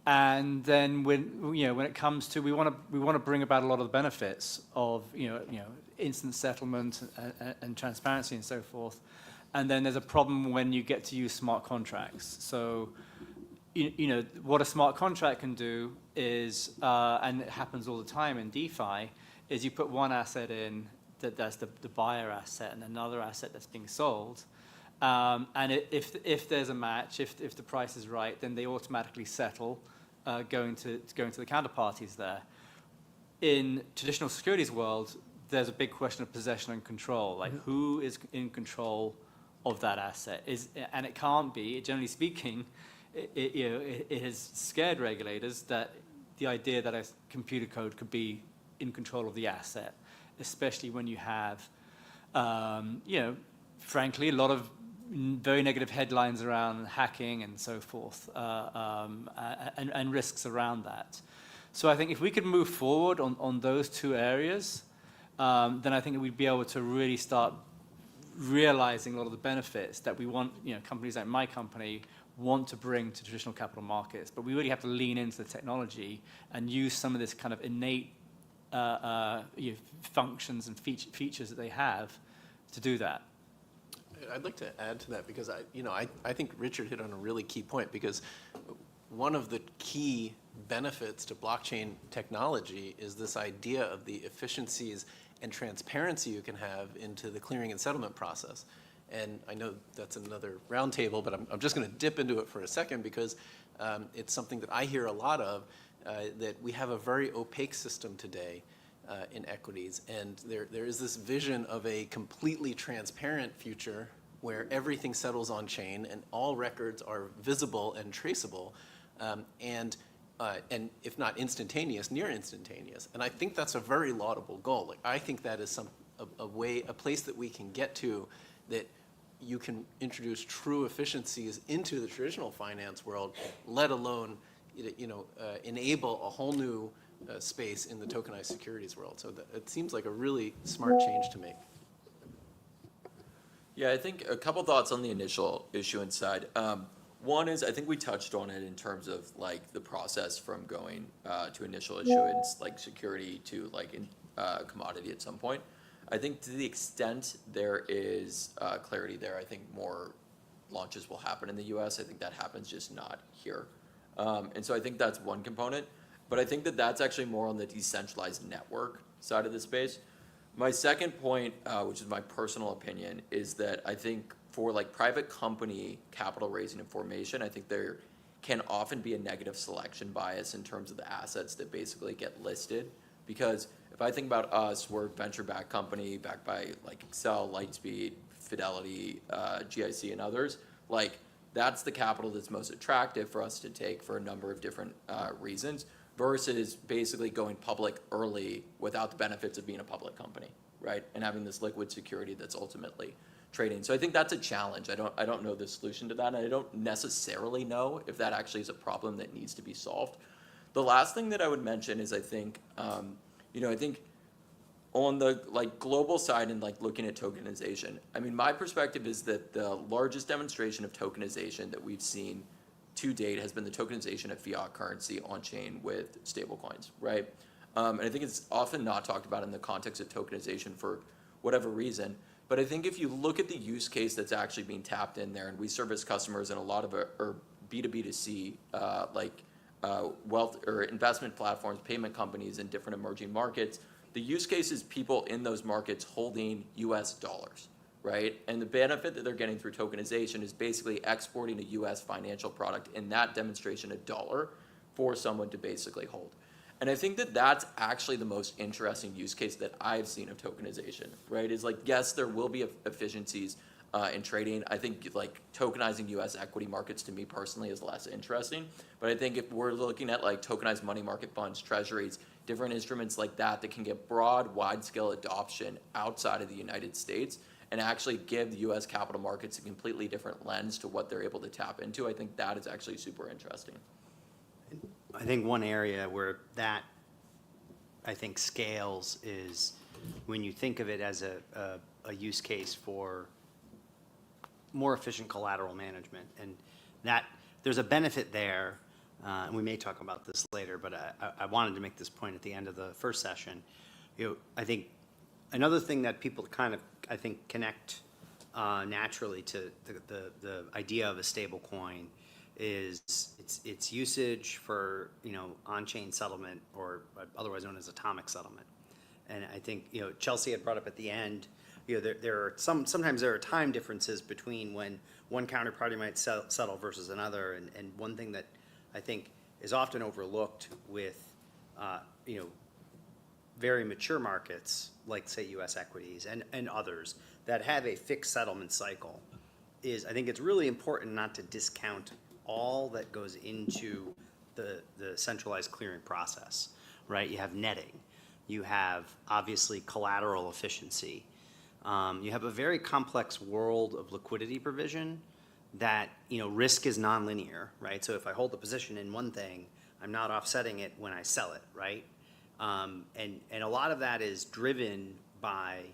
[SPEAKER 4] And then when it comes to, we want to bring about a lot of the benefits of instant settlement and transparency and so forth. And then there's a problem when you get to use smart contracts. So what a smart contract can do is, and it happens all the time in DeFi, is you put one asset in that's the buyer asset and another asset that's being sold. And if there's a match, if the price is right, then they automatically settle, going to the counterparties there. In traditional securities world, there's a big question of possession and control. Like, who is in control of that asset? And it can't be, generally speaking, it has scared regulators that the idea that a computer code could be in control of the asset, especially when you have, frankly, a lot of very negative headlines around hacking and so forth, and risks around that. So I think if we could move forward on those two areas, then I think we'd be able to really start realizing a lot of the benefits that we want, companies like my company want to bring to traditional capital markets. But we really have to lean into the technology and use some of this kind of innate functions and features that they have to do that.
[SPEAKER 9] I'd like to add to that because I think Richard hit on a really key point, because one of the key benefits to blockchain technology is this idea of the efficiencies and transparency you can have into the clearing and settlement process. And I know that's another roundtable, but I'm just going to dip into it for a second because it's something that I hear a lot of, that we have a very opaque system today in equities. And there is this vision of a completely transparent future where everything settles on chain and all records are visible and traceable, and if not instantaneous, near instantaneous. And I think that's a very laudable goal. Like, I think that is a place that we can get to, that you can introduce true efficiencies into the traditional finance world, let alone enable a whole new space in the tokenized securities world. So it seems like a really smart change to make.
[SPEAKER 8] Yeah, I think a couple thoughts on the initial issuance side. One is, I think we touched on it in terms of like the process from going to initial issuance, like security, to like commodity at some point. I think to the extent there is clarity there, I think more launches will happen in the US. I think that happens, just not here. And so I think that's one component. But I think that that's actually more on the decentralized network side of the space. My second point, which is my personal opinion, is that I think for like private company capital raising and formation, I think there can often be a negative selection bias in terms of the assets that basically get listed. Because if I think about us, we're a venture-backed company backed by like Excel, Lightspeed, Fidelity, GIC, and others. Like that's the capital that's most attractive for us to take for a number of different reasons, versus basically going public early without the benefits of being a public company, right? And having this liquid security that's ultimately trading. So I think that's a challenge. I don't know the solution to that, and I don't necessarily know if that actually is a problem that needs to be solved. The last thing that I would mention is I think, I think on the like global side and like looking at tokenization, I mean, my perspective is that the largest demonstration of tokenization that we've seen to date has been the tokenization of fiat currency on chain with stablecoins, right? And I think it's often not talked about in the context of tokenization for whatever reason. But I think if you look at the use case that's actually being tapped in there, and we service customers in a lot of or B2B2C wealth or investment platforms, payment companies in different emerging markets, the use case is people in those markets holding US dollars, right? And the benefit that they're getting through tokenization is basically exporting a US financial product, in that demonstration, a dollar, for someone to basically hold. And I think that that's actually the most interesting use case that I've seen of tokenization, right? Is like, yes, there will be efficiencies in trading. I think like tokenizing US equity markets to me personally is less interesting. But I think if we're looking at like tokenized money market funds, treasuries, different instruments like that can get broad, wide-scale adoption outside of the United States and actually give the US capital markets a completely different lens to what they're able to tap into, I think that is actually super interesting.
[SPEAKER 2] I think one area where that, I think, scales is when you think of it as a use case for more efficient collateral management. And that there's a benefit there, and we may talk about this later, but I wanted to make this point at the end of the first session. I think another thing that people kind of, I think, connect naturally to the idea of a stable coin is its usage for on-chain settlement, or otherwise known as atomic settlement. And I think Chelsea had brought up at the end, there are sometimes there are time differences between when one counterparty might settle versus another, and one thing that I think is often overlooked with very mature markets like say U.S. equities and others that have a fixed settlement cycle is I think it's really important not to discount all that goes into the centralized clearing process, right? You have netting, you have obviously collateral efficiency, you have a very complex world of liquidity provision that, risk is nonlinear, right? So if I hold the position in one thing, I'm not offsetting it when I sell it, right? And a lot of that is driven by,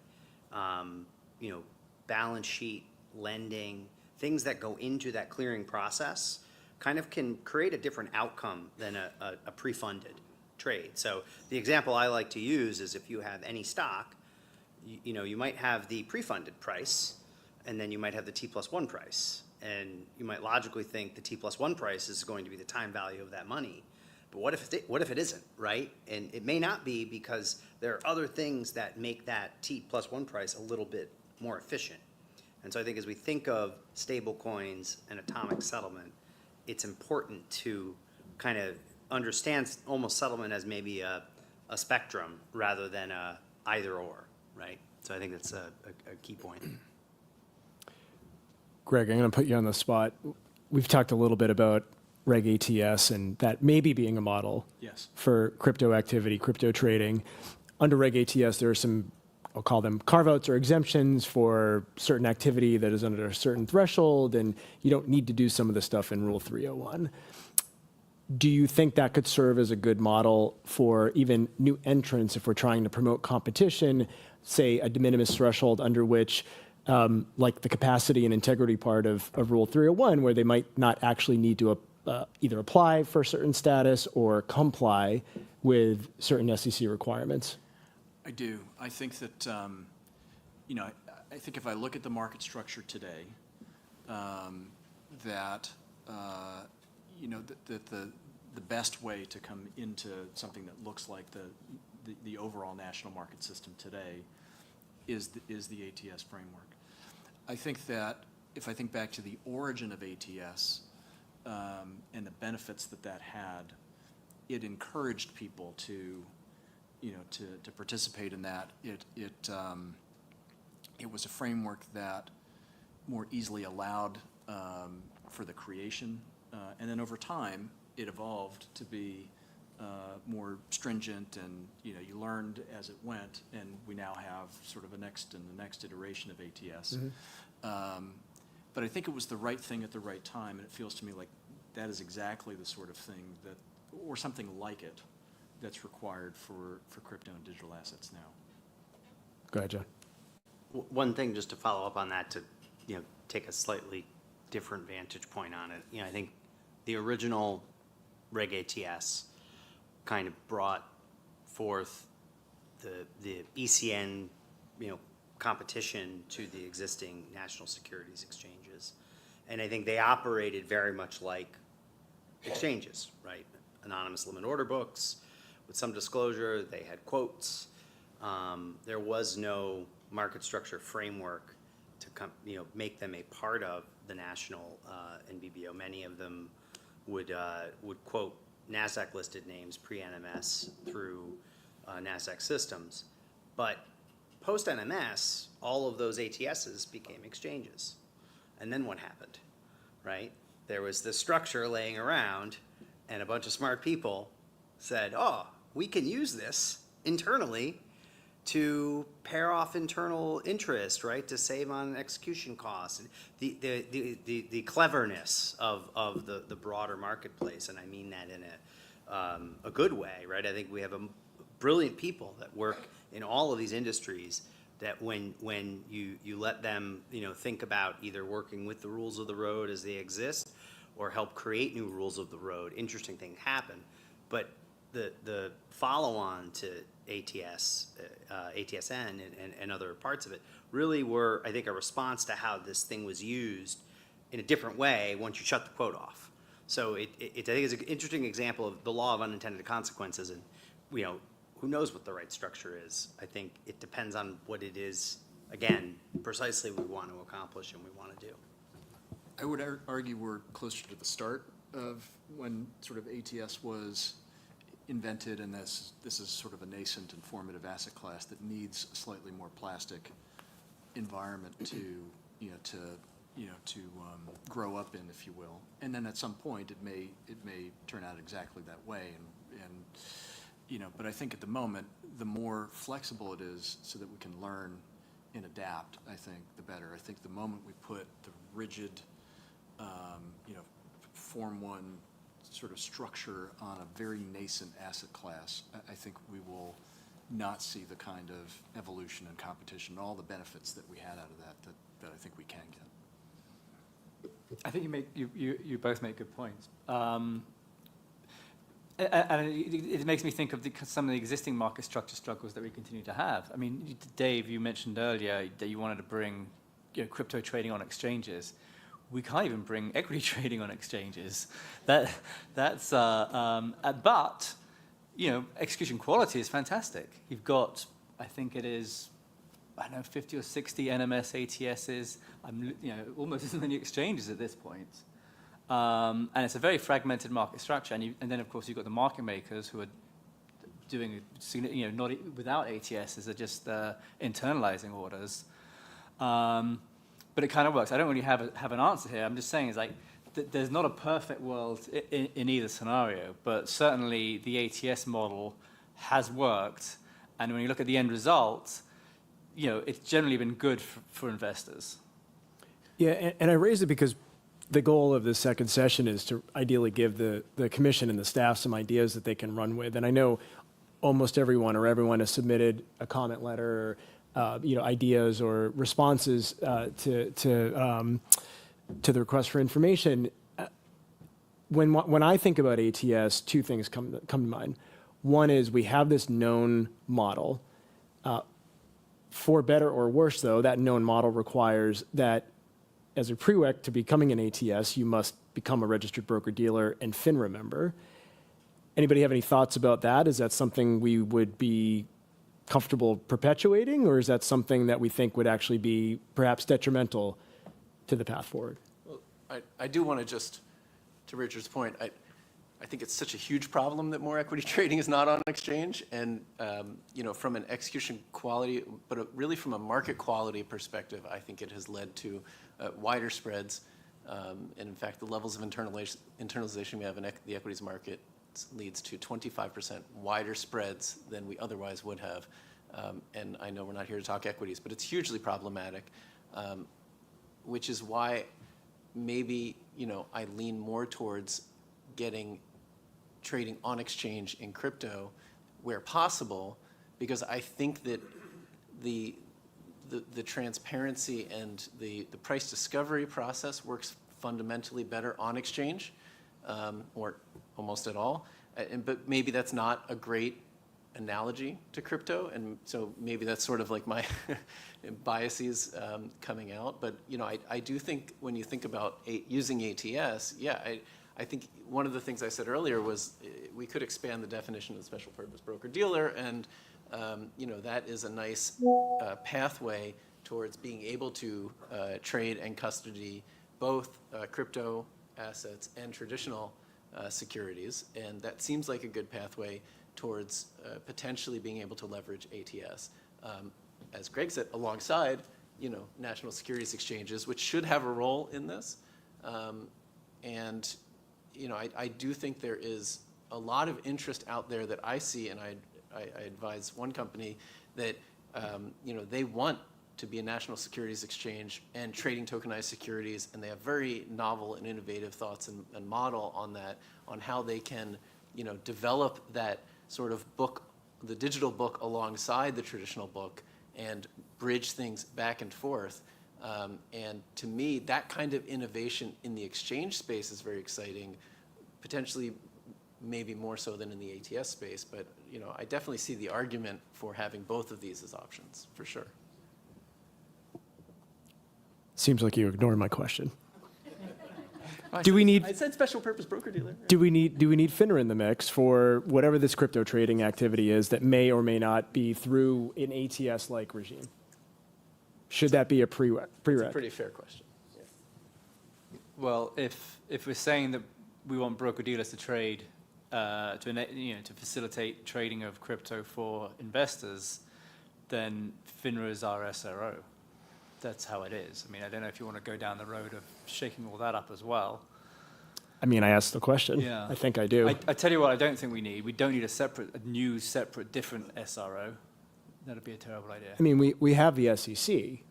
[SPEAKER 2] balance sheet, lending, things that go into that clearing process kind of can create a different outcome than a pre-funded trade. So the example I like to use is if you have any stock, you might have the pre-funded price, and then you might have the T+1 price. And you might logically think the T+1 price is going to be the time value of that money. But what if it isn't, right? And it may not be, because there are other things that make that T+1 price a little bit more efficient. And so I think as we think of stable coins and atomic settlement, it's important to kind of understand almost settlement as maybe a spectrum rather than a either or, right? So I think that's a key point.
[SPEAKER 1] Greg, I'm going to put you on the spot. We've talked a little bit about Reg ATS and that maybe being a model for crypto activity, crypto trading. Under Reg ATS, there are some, I'll call them carve-outs or exemptions for certain activity that is under a certain threshold, and you don't need to do some of the stuff in Rule 301. Do you think that could serve as a good model for even new entrants if we're trying to promote competition, say a de minimis threshold under which, like the capacity and integrity part of Rule 301, where they might not actually need to either apply for a certain status or comply with certain SEC requirements?
[SPEAKER 6] I do. I think that, I think if I look at the market structure today, that the best way to come into something that looks like the the overall national market system today is the ATS framework. I think that if I think back to the origin of ATS and the benefits that had, it encouraged people to participate in that. It was a framework that more easily allowed for the creation, and then over time it evolved to be more stringent, and you learned as it went, and we now have sort of the next iteration of ATS. But I think it was the right thing at the right time, and it feels to me like that is exactly the sort of thing that, or something like it, that's required for crypto and digital assets now.
[SPEAKER 1] Go ahead, John.
[SPEAKER 2] One thing just to follow up on that, to take a slightly different vantage point on it. I think the original Reg ATS kind of brought forth the ECN competition to the existing national securities exchanges, and I think they operated very much like exchanges, right? Anonymous limit order books with some disclosure. They had quotes. There was no market structure framework to make them a part of the national NBBO. Many of them would quote NASDAQ listed names pre-NMS through NASDAQ systems, but post NMS, all of those ATSs became exchanges. And then what happened, right? There was this structure laying around, and a bunch of smart people said, oh, we can use this internally to pair off internal interest, right, to save on execution costs. The cleverness of the broader marketplace, and I mean that in a good way, right? I think we have brilliant people that work in all of these industries that when you let them think about either working with the rules of the road as they exist or help create new rules of the road, interesting things happen. But the follow-on to ATS, ATSN and other parts of it really were, I think, a response to how this thing was used in a different way once you shut the quote off. So I think it's an interesting example of the law of unintended consequences, and who knows what the right structure is. I think it depends on what it is, again, precisely we want to accomplish and we want to do.
[SPEAKER 6] I would argue we're closer to the start of when sort of ATS was invented, and this is sort of a nascent and formative asset class that needs a slightly more plastic environment to grow up in, if you will. And then at some point it may turn out exactly that way. But I think at the moment, the more flexible it is so that we can learn and adapt, I think the better. I think the moment we put the rigid, Form 1 sort of structure on a very nascent asset class, I think we will not see the kind of evolution and competition, all the benefits that we had out of that I think we can get.
[SPEAKER 4] I think you both make good points. And it makes me think of some of the existing market structure struggles that we continue to have. I mean, Dave, you mentioned earlier that you wanted to bring crypto trading on exchanges. We can't even bring equity trading on exchanges. But execution quality is fantastic. You've got, I think it is, 50 or 60 NMS ATSs, almost as many exchanges at this point. And it's a very fragmented market structure. And then, of course, you've got the market makers who are doing, not without ATSs, are just internalizing orders. But it kind of works. I don't really have an answer here. I'm just saying there's not a perfect world in either scenario, but certainly the ATS model has worked. And when you look at the end result, it's generally been good for investors.
[SPEAKER 1] Yeah, and I raised it because the goal of this second session is to ideally give the commission and the staff some ideas that they can run with. And I know almost everyone has submitted a comment letter, or, ideas or responses to the request for information. When I think about ATS, two things come to mind. One is we have this known model. For better or worse, though, that known model requires that as a prereq to becoming an ATS, you must become a registered broker-dealer and FINRA member. Anybody have any thoughts about that? Is that something we would be comfortable perpetuating, or is that something that we think would actually be perhaps detrimental to the path forward?
[SPEAKER 9] Well, I do want to just, to Richard's point, I think it's such a huge problem that more equity trading is not on exchange, and from an execution quality, but really from a market quality perspective, I think it has led to wider spreads, and in fact, the levels of internalization we have in the equities market leads to 25% wider spreads than we otherwise would have. And I know we're not here to talk equities, but it's hugely problematic, which is why maybe, I lean more towards getting trading on exchange in crypto where possible, because I think that the transparency and the price discovery process works fundamentally better on exchange, or almost at all. But maybe that's not a great analogy to crypto, and so maybe that's sort of like my biases coming out. But I do think when you think about using ATS, I think one of the things I said earlier was we could expand the definition of special purpose broker-dealer, and that is a nice pathway towards being able to trade and custody both crypto assets and traditional securities, and that seems like a good pathway towards potentially being able to leverage ATS. As Greg said, alongside national securities exchanges, which should have a role in this, and I do think there is a lot of interest out there that I see, and I advise one company that they want to be a national securities exchange and trading tokenized securities, and they have very novel and innovative thoughts and model on that, on how they can develop that sort of book, the digital book alongside the traditional book, and bridge things back and forth. And to me, that kind of innovation in the exchange space is very exciting, potentially maybe more so than in the ATS space, but I definitely see the argument for having both of these as options, for sure.
[SPEAKER 1] Seems like you ignored my question. Do we need?
[SPEAKER 9] I said special purpose broker-dealer.
[SPEAKER 1] Do we need FINRA in the mix for whatever this crypto trading activity is that may or may not be through an ATS-like regime? Should that be a prereq?
[SPEAKER 9] It's a pretty fair question. Yeah.
[SPEAKER 4] Well, if we're saying that we want broker-dealers to trade, to facilitate trading of crypto for investors, then FINRA is our SRO. That's how it is. I mean, I don't know if you want to go down the road of shaking all that up as well.
[SPEAKER 1] I mean, I asked the question.
[SPEAKER 4] Yeah.
[SPEAKER 1] I think I do.
[SPEAKER 4] I tell you what, I don't think we need. We don't need a new, separate, different SRO. That'd be a terrible idea.
[SPEAKER 1] I mean, we have the SEC.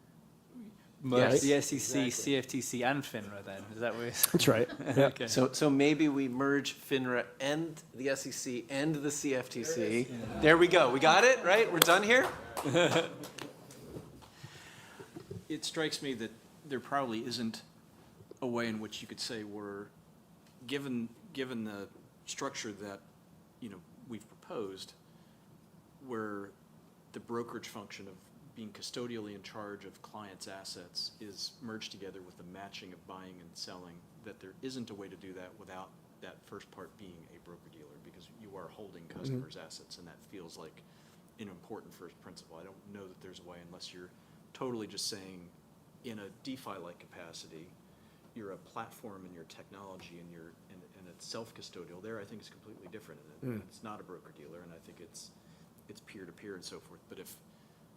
[SPEAKER 4] Merge
[SPEAKER 1] Yes.
[SPEAKER 4] the SEC, CFTC, and FINRA then. Is that what you're saying?
[SPEAKER 1] That's right. Yeah.
[SPEAKER 4] Okay.
[SPEAKER 9] So maybe we merge FINRA and the SEC and the CFTC. There we go. We got it, right? We're done here?
[SPEAKER 6] It strikes me that there probably isn't a way in which you could say we're, given the structure that we've proposed, where the brokerage function of being custodially in charge of clients' assets is merged together with the matching of buying and selling, that there isn't a way to do that without that first part being a broker-dealer, because you are holding customers' assets, and that feels like an important first principle. I don't know that there's a way, unless you're totally just saying, in a DeFi-like capacity, you're a platform in your technology and it's self-custodial. There, I think it's completely different. And it's not a broker-dealer, and I think it's peer-to-peer and so forth. But if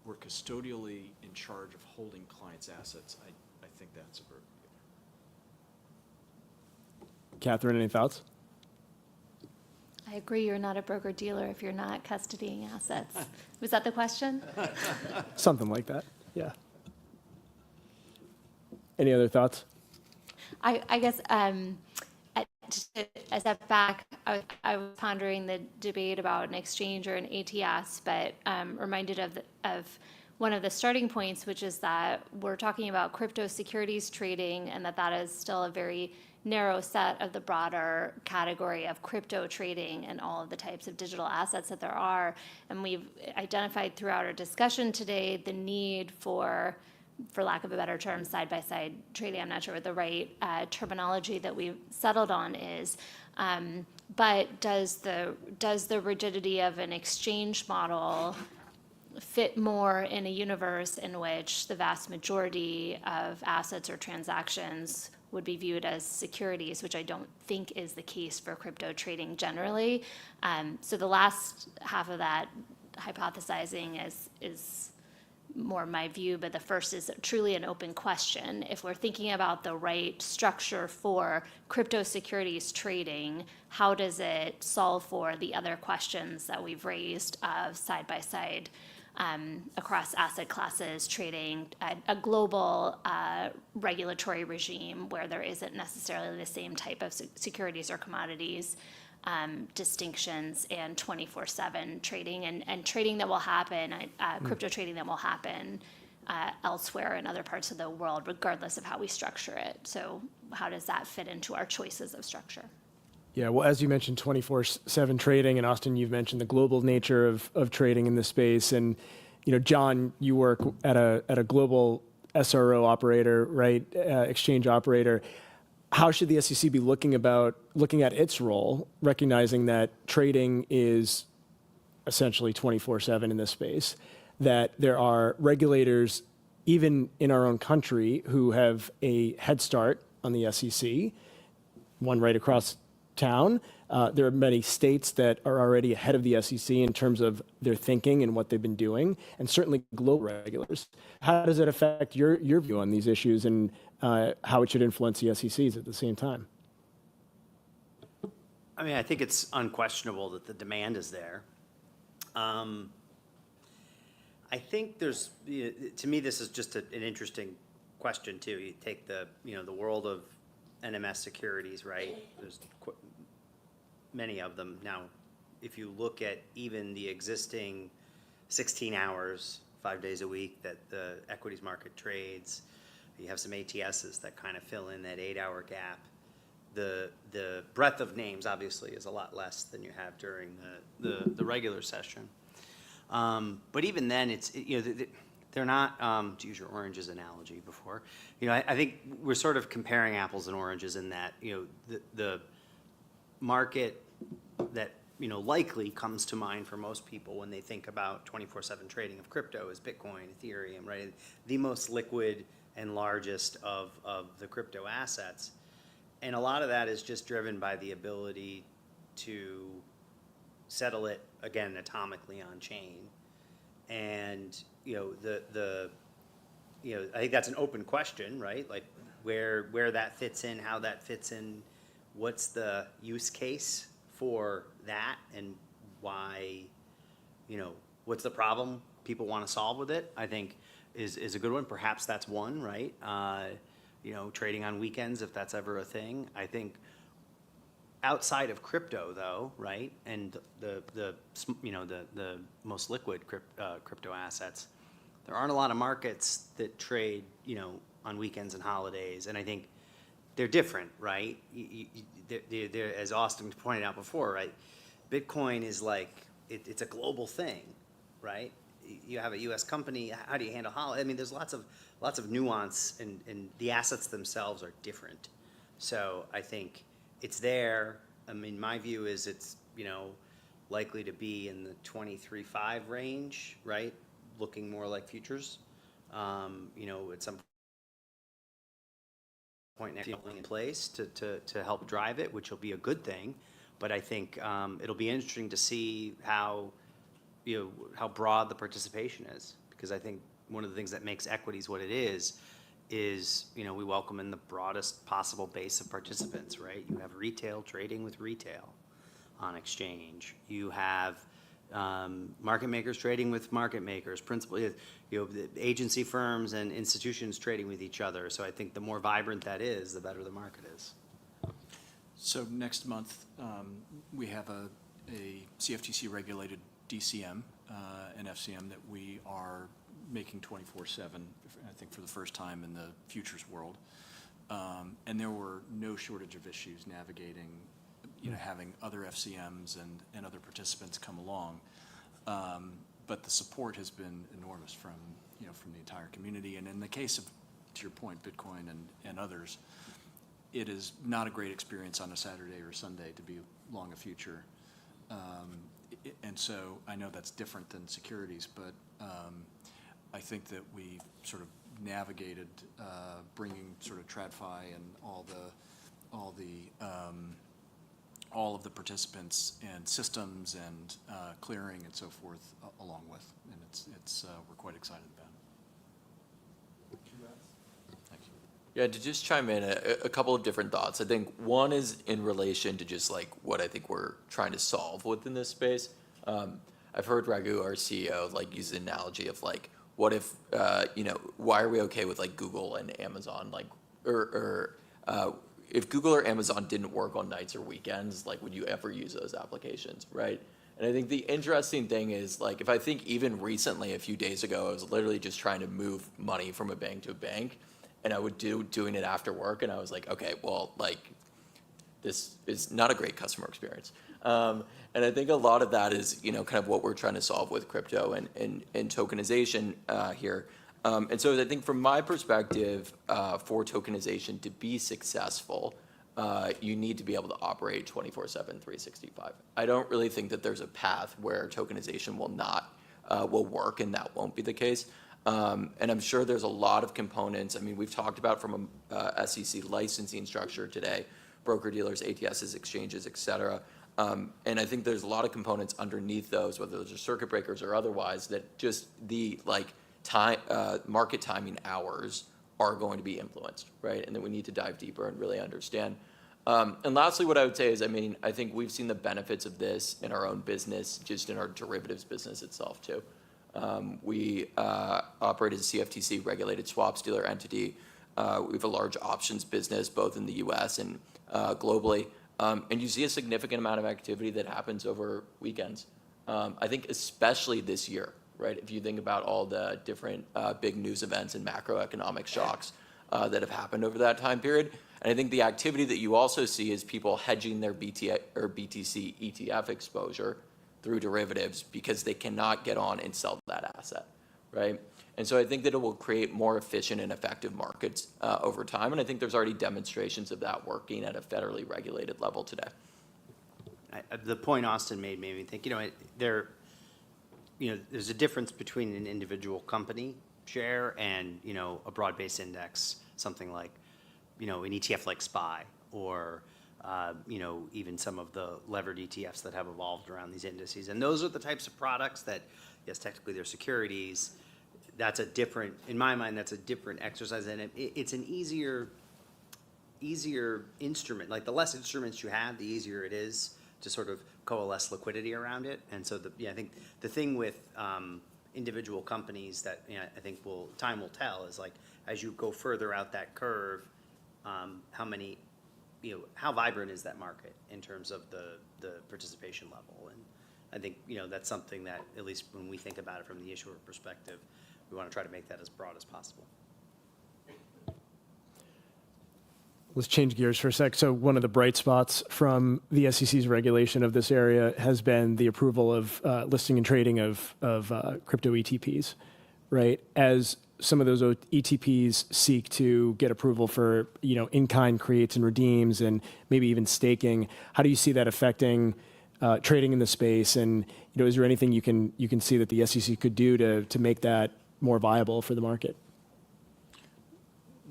[SPEAKER 6] we're custodially in charge of holding clients' assets, I think that's a broker-dealer.
[SPEAKER 1] Katherine, any thoughts?
[SPEAKER 5] I agree, you're not a broker-dealer if you're not custodying assets. Was that the question?
[SPEAKER 1] Something like that. Yeah. Any other thoughts?
[SPEAKER 5] I guess just a step back, I was pondering the debate about an exchange or an ATS, but reminded of one of the starting points, which is that we're talking about crypto securities trading, and that is still a very narrow set of the broader category of crypto trading and all of the types of digital assets that there are. And we've identified throughout our discussion today the need for lack of a better term, side-by-side trading. I'm not sure what the right terminology that we've settled on is. But does the rigidity of an exchange model fit more in a universe in which the vast majority of assets or transactions would be viewed as securities, which I don't think is the case for crypto trading generally. So the last half of that hypothesizing is more my view, but the first is truly an open question. If we're thinking about the right structure for crypto securities trading, how does it solve for the other questions that we've raised of side-by-side across asset classes, trading, a global regulatory regime where there isn't necessarily the same type of securities or commodities distinctions, and 24/7 trading and trading that will happen, crypto trading that will happen elsewhere in other parts of the world, regardless of how we structure it. So how does that fit into our choices of structure?
[SPEAKER 1] Yeah, well, as you mentioned, 24/7 trading, and Austin, you've mentioned the global nature of trading in this space. And, you know, John, you work at a global SRO operator, right? Exchange operator. How should the SEC be looking at its role, recognizing that trading is essentially 24/7 in this space, that there are regulators, even in our own country, who have a head start on the SEC, one right across town. There are many states that are already ahead of the SEC in terms of their thinking and what they've been doing, and certainly global regulators. How does it affect your view on these issues and how it should influence the SECs at the same time?
[SPEAKER 2] I mean, I think it's unquestionable that the demand is there. I think there's, to me, this is just an interesting question too. You take the world of NMS securities, right? There's many of them. Now, if you look at even the existing 16 hours, 5 days a week that the equities market trades, you have some ATSs that kind of fill in that 8-hour gap. The breadth of names obviously is a lot less than you have during the regular session. But even then, they're not, to use your oranges analogy before, I think we're sort of comparing apples and oranges in that, the market that, likely comes to mind for most people when they think about 24/7 trading of crypto is Bitcoin, Ethereum, right? The most liquid and largest of the crypto assets. And a lot of that is just driven by the ability to settle it, again, atomically on chain. And, I think that's an open question, right? Like where that fits in, how that fits in, what's the use case for that, and why, what's the problem people want to solve with it, I think is a good one. Perhaps that's one, right? Trading on weekends, if that's ever a thing. I think outside of crypto, though, right, and the most liquid crypto assets, there aren't a lot of markets that trade, on weekends and holidays, and I think they're different, right? They're, as Austin pointed out before, right? Bitcoin is like it's a global thing, right? You have a U.S. company. How do you handle holiday? I mean, there's lots of nuance, and the assets themselves are different. So I think it's there. I mean, my view is it's likely to be in the 23.5 range, right? Looking more like futures. At some point next year in place to help drive it, which will be a good thing. But I think it'll be interesting to see how broad the participation is, because I think one of the things that makes equities what it is we welcome in the broadest possible base of participants, right? You have retail trading with retail on exchange. You have market makers trading with market makers, principally, agency firms and institutions trading with each other. So I think the more vibrant that is, the better the market is.
[SPEAKER 6] So next month, we have a CFTC regulated DCM, an FCM that we are making 24/7, I think for the first time in the futures world. And there were no shortage of issues navigating, having other FCMs and other participants come along. But the support has been enormous from the entire community. And in the case of, to your point, Bitcoin and others, it is not a great experience on a Saturday or Sunday to be long a future. And so I know that's different than securities, but I think that we sort of navigated bringing sort of TradFi and all of the participants and systems and clearing and so forth along with, and it's we're quite excited about it. Thank you.
[SPEAKER 8] Yeah, to just chime in, a couple of different thoughts. I think one is in relation to just like what I think we're trying to solve within this space. I've heard Raghu, our CEO, like use the analogy of like, what if, why are we okay with like Google and Amazon, like, if Google or Amazon didn't work on nights or weekends, like, would you ever use those applications, right? And I think the interesting thing is, like, if I think even recently, a few days ago, I was literally just trying to move money from a bank to a bank, and I would doing it after work, and I was like, okay, well, like, this is not a great customer experience. And I think a lot of that is, kind of what we're trying to solve with crypto and tokenization here. And so I think from my perspective, for tokenization to be successful, you need to be able to operate 24/7, 365. I don't really think that there's a path where tokenization will work, and that won't be the case. And I'm sure there's a lot of components. I mean, we've talked about from a SEC licensing structure today, broker-dealers, ATSs, exchanges, et cetera. And I think there's a lot of components underneath those, whether those are circuit breakers or otherwise, that just the market timing hours are going to be influenced, right? And then we need to dive deeper and really understand. And lastly, what I would say is, I think we've seen the benefits of this in our own business, just in our derivatives business itself too. We operate as a CFTC regulated swaps dealer entity. We have a large options business both in the US and globally. And you see a significant amount of activity that happens over weekends. I think especially this year, right? If you think about all the different big news events and macroeconomic shocks that have happened over that time period. And I think the activity that you also see is people hedging their BTC ETF exposure through derivatives because they cannot get on and sell that asset, right? And so I think that it will create more efficient and effective markets over time. And I think there's already demonstrations of that working at a federally regulated level today.
[SPEAKER 2] The point Austin made me think, there's a difference between an individual company share and, a broad-based index, something like, an ETF like SPY or, even some of the levered ETFs that have evolved around these indices. And those are the types of products that, yes, technically they're securities. That's in my mind, that's a different exercise. And it's an easier instrument. Like the less instruments you have, the easier it is to sort of coalesce liquidity around it. And so I think the thing with individual companies that I think time will tell is like as you go further out that curve, how vibrant is that market in terms of the participation level? And I think that's something that at least when we think about it from the issuer perspective, we want to try to make that as broad as possible.
[SPEAKER 1] Let's change gears for a sec. So one of the bright spots from the SEC's regulation of this area has been the approval of listing and trading of crypto ETPs, right? As some of those ETPs seek to get approval for, in-kind creates and redeems and maybe even staking, how do you see that affecting trading in the space? And, is there anything you can see that the SEC could do to make that more viable for the market?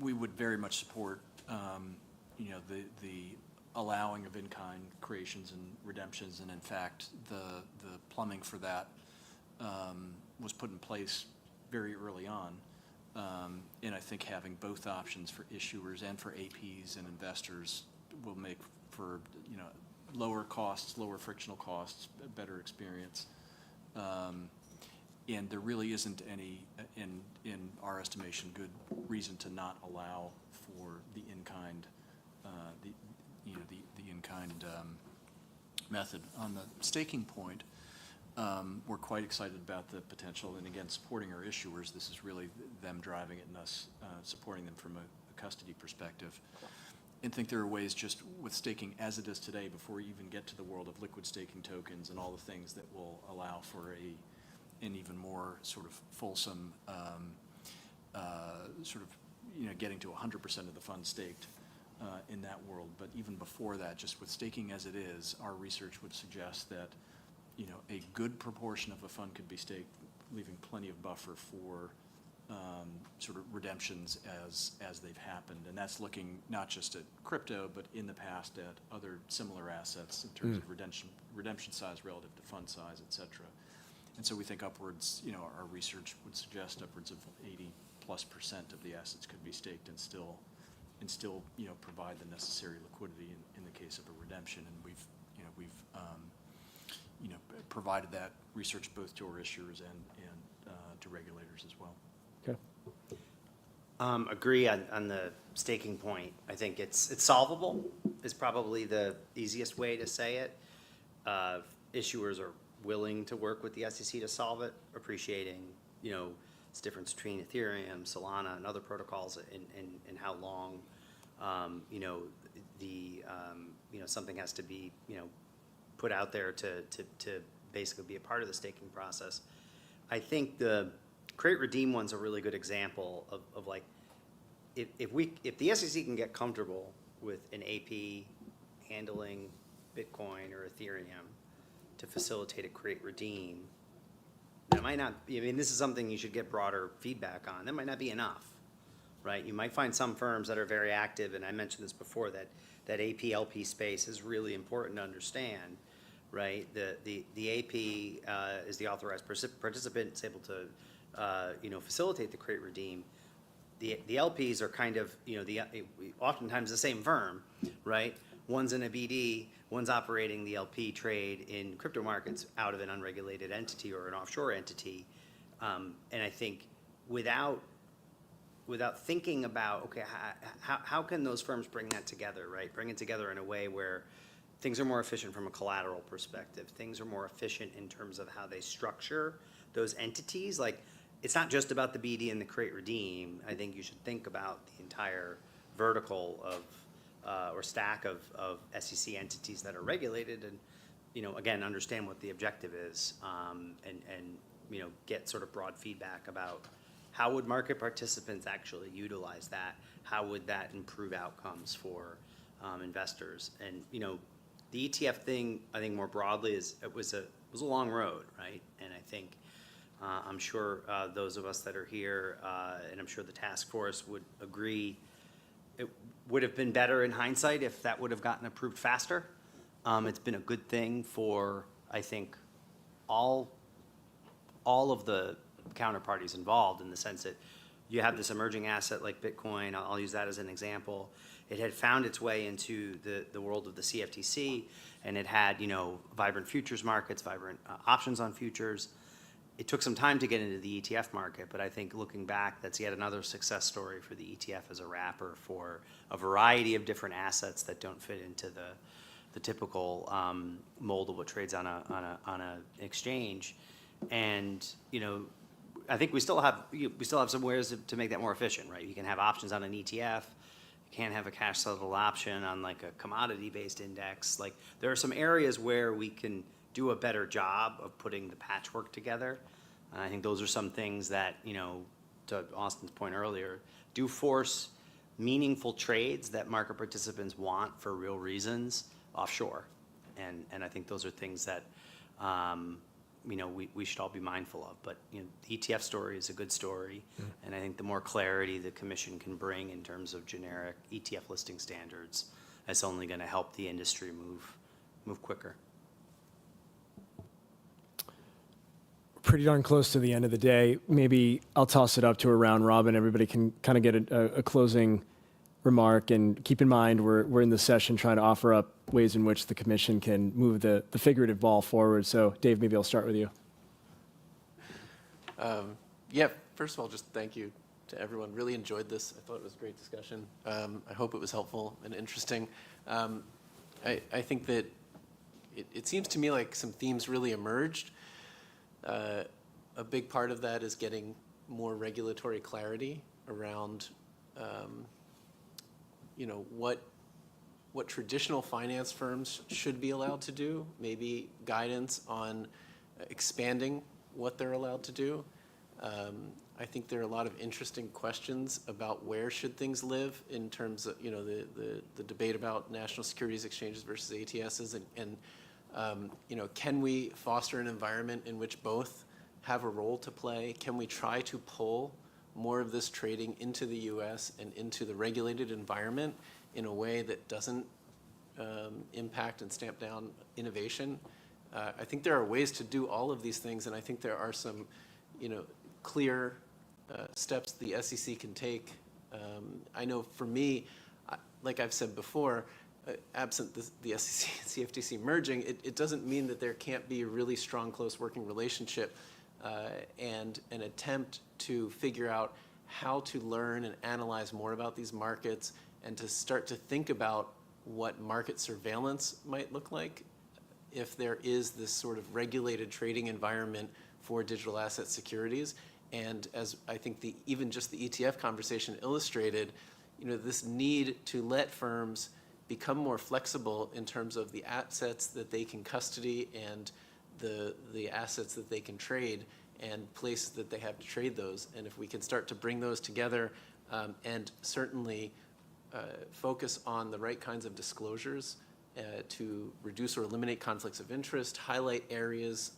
[SPEAKER 6] We would very much support the allowing of in-kind creations and redemptions, and in fact, the plumbing for that was put in place very early on. And I think having both options for issuers and for APs and investors will make for lower costs, lower frictional costs, a better experience. And there really isn't any, in our estimation, good reason to not allow for the in-kind, the in-kind method. On the staking point, we're quite excited about the potential, and again, supporting our issuers. This is really them driving it and us supporting them from a custody perspective. And think there are ways just with staking as it is today, before we even get to the world of liquid staking tokens and all the things that will allow for an even more sort of fulsome getting to 100% of the funds staked in that world. But even before that, just with staking as it is, our research would suggest that, a good proportion of a fund could be staked, leaving plenty of buffer for sort of redemptions as they've happened. And that's looking not just at crypto, but in the past at other similar assets in terms of redemption size relative to fund size, et cetera. And so we think upwards, our research would suggest upwards of 80+% of the assets could be staked and still provide the necessary liquidity in the case of a redemption. And we've provided that research both to our issuers and to regulators as well.
[SPEAKER 1] Okay.
[SPEAKER 2] Agree on the staking point. I think it's solvable is probably the easiest way to say it. Issuers are willing to work with the SEC to solve it, appreciating, this difference between Ethereum, Solana, and other protocols and how long, something has to be, put out there to basically be a part of the staking process. I think the create redeem one's a really good example of like, if the SEC can get comfortable with an AP handling Bitcoin or Ethereum to facilitate a create redeem, that might not be, this is something you should get broader feedback on. That might not be enough, right? You might find some firms that are very active, and I mentioned this before, that AP LP space is really important to understand, right? The AP is the authorized participant. It's able to facilitate the create redeem. The LPs are kind of oftentimes the same firm, right? One's in a BD, one's operating the LP trade in crypto markets out of an unregulated entity or an offshore entity, and I think without thinking about, okay, how can those firms bring that together, right? Bring it together in a way where things are more efficient from a collateral perspective. Things are more efficient in terms of how they structure those entities. Like, it's not just about the BD and the create redeem. I think you should think about the entire vertical of or stack of SEC entities that are regulated, and again, understand what the objective is, and get sort of broad feedback about how would market participants actually utilize that? How would that improve outcomes for investors? And the ETF thing, I think more broadly, was a long road, right? And I think I'm sure those of us that are here, and I'm sure the task force would agree, it would have been better in hindsight if that would have gotten approved faster. It's been a good thing for, I think, all of the counterparties involved, in the sense that you have this emerging asset like Bitcoin. I'll use that as an example. It had found its way into the world of the CFTC, and it had vibrant futures markets, vibrant options on futures. It took some time to get into the ETF market, but I think looking back, that's yet another success story for the ETF as a wrapper for a variety of different assets that don't fit into the typical mold of what trades on a exchange. And I think we still have some ways to make that more efficient, right? You can have options on an ETF. You can't have a cash settled option on like a commodity based index. Like, there are some areas where we can do a better job of putting the patchwork together. And I think those are some things that, to Austin's point earlier, do force meaningful trades that market participants want for real reasons offshore. And I think those are things that, we should all be mindful of. But the ETF story is a good story. And I think the more clarity the commission can bring in terms of generic ETF listing standards, that's only going to help the industry move quicker.
[SPEAKER 1] Pretty darn close to the end of the day. Maybe I'll toss it up to a round robin. Everybody can kind of get a closing remark, and keep in mind we're in the session trying to offer up ways in which the commission can move the figurative ball forward. So Dave, maybe I'll start with you.
[SPEAKER 9] First of all, just thank you to everyone. Really enjoyed this. I thought it was a great discussion. I hope it was helpful and interesting. I think that it seems to me like some themes really emerged. A big part of that is getting more regulatory clarity around, what traditional finance firms should be allowed to do, maybe guidance on expanding what they're allowed to do. I think there are a lot of interesting questions about where should things live in terms of, the debate about national securities exchanges versus ATSs, and can we foster an environment in which both have a role to play? Can we try to pull more of this trading into the U.S. and into the regulated environment in a way that doesn't impact and stamp down innovation? I think there are ways to do all of these things, and I think there are some, clear steps the SEC can take. I know for me, like I've said before, absent the SEC and CFTC merging, it doesn't mean that there can't be a really strong, close working relationship and an attempt to figure out how to learn and analyze more about these markets and to start to think about what market surveillance might look like if there is this sort of regulated trading environment for digital asset securities. And as I think even just the ETF conversation illustrated, this need to let firms become more flexible in terms of the assets that they can custody and the assets that they can trade and places that they have to trade those. And if we can start to bring those together and certainly focus on the right kinds of disclosures to reduce or eliminate conflicts of interest, highlight areas,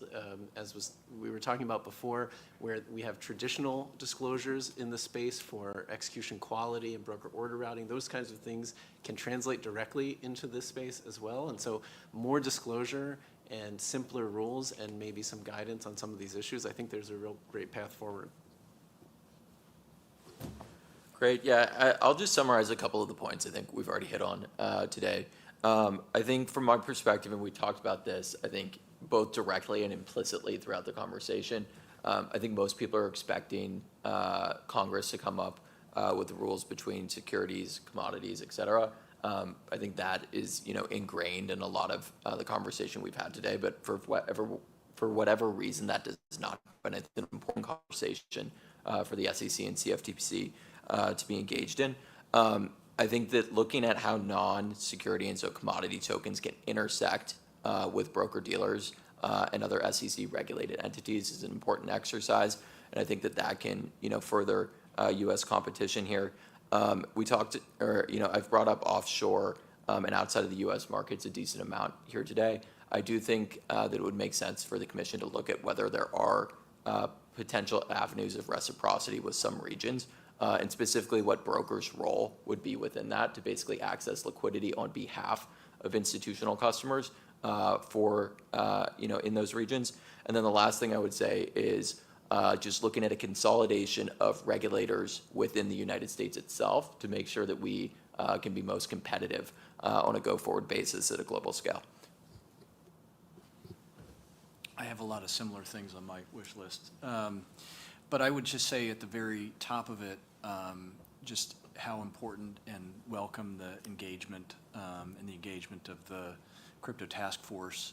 [SPEAKER 9] we were talking about before, where we have traditional disclosures in the space for execution quality and broker order routing. Those kinds of things can translate directly into this space as well. And so more disclosure and simpler rules and maybe some guidance on some of these issues, I think there's a real great path forward.
[SPEAKER 8] Great. Yeah, I'll just summarize a couple of the points I think we've already hit on today. I think from my perspective, and we talked about this, I think both directly and implicitly throughout the conversation, I think most people are expecting Congress to come up with the rules between securities, commodities, et cetera. I think that is, ingrained in a lot of the conversation we've had today, but for whatever reason that does not happen. It's an important conversation for the SEC and CFTC to be engaged in. I think that looking at how non-security and so commodity tokens can intersect with broker-dealers and other SEC-regulated entities is an important exercise, and I think that can, further U.S. competition here. We talked, I've brought up offshore and outside of the U.S. markets a decent amount here today. I do think that it would make sense for the Commission to look at whether there are potential avenues of reciprocity with some regions. And specifically what brokers' role would be within that to basically access liquidity on behalf of institutional customers in those regions. And then the last thing I would say is just looking at a consolidation of regulators within the United States itself to make sure that we can be most competitive on a go-forward basis at a global scale.
[SPEAKER 6] I have a lot of similar things on my wish list. But I would just say at the very top of it, just how important and welcome the engagement and the engagement of the crypto task force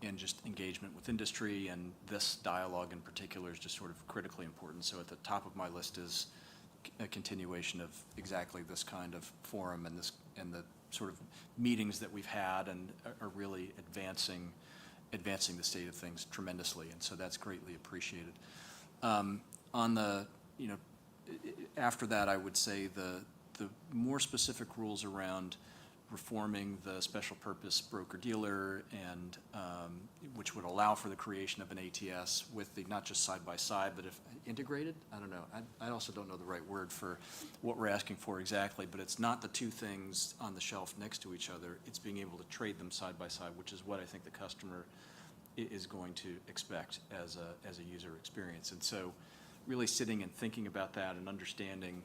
[SPEAKER 6] and just engagement with industry, and this dialogue in particular is just sort of critically important. So at the top of my list is a continuation of exactly this kind of forum and the sort of meetings that we've had and are really advancing the state of things tremendously, and so that's greatly appreciated. On the, after that, I would say the more specific rules around reforming the special purpose broker-dealer and which would allow for the creation of an ATS with the not just side-by-side, but if integrated, I don't know. I also don't know the right word for what we're asking for exactly, but it's not the two things on the shelf next to each other. It's being able to trade them side-by-side, which is what I think the customer is going to expect as a user experience. And so really sitting and thinking about that and understanding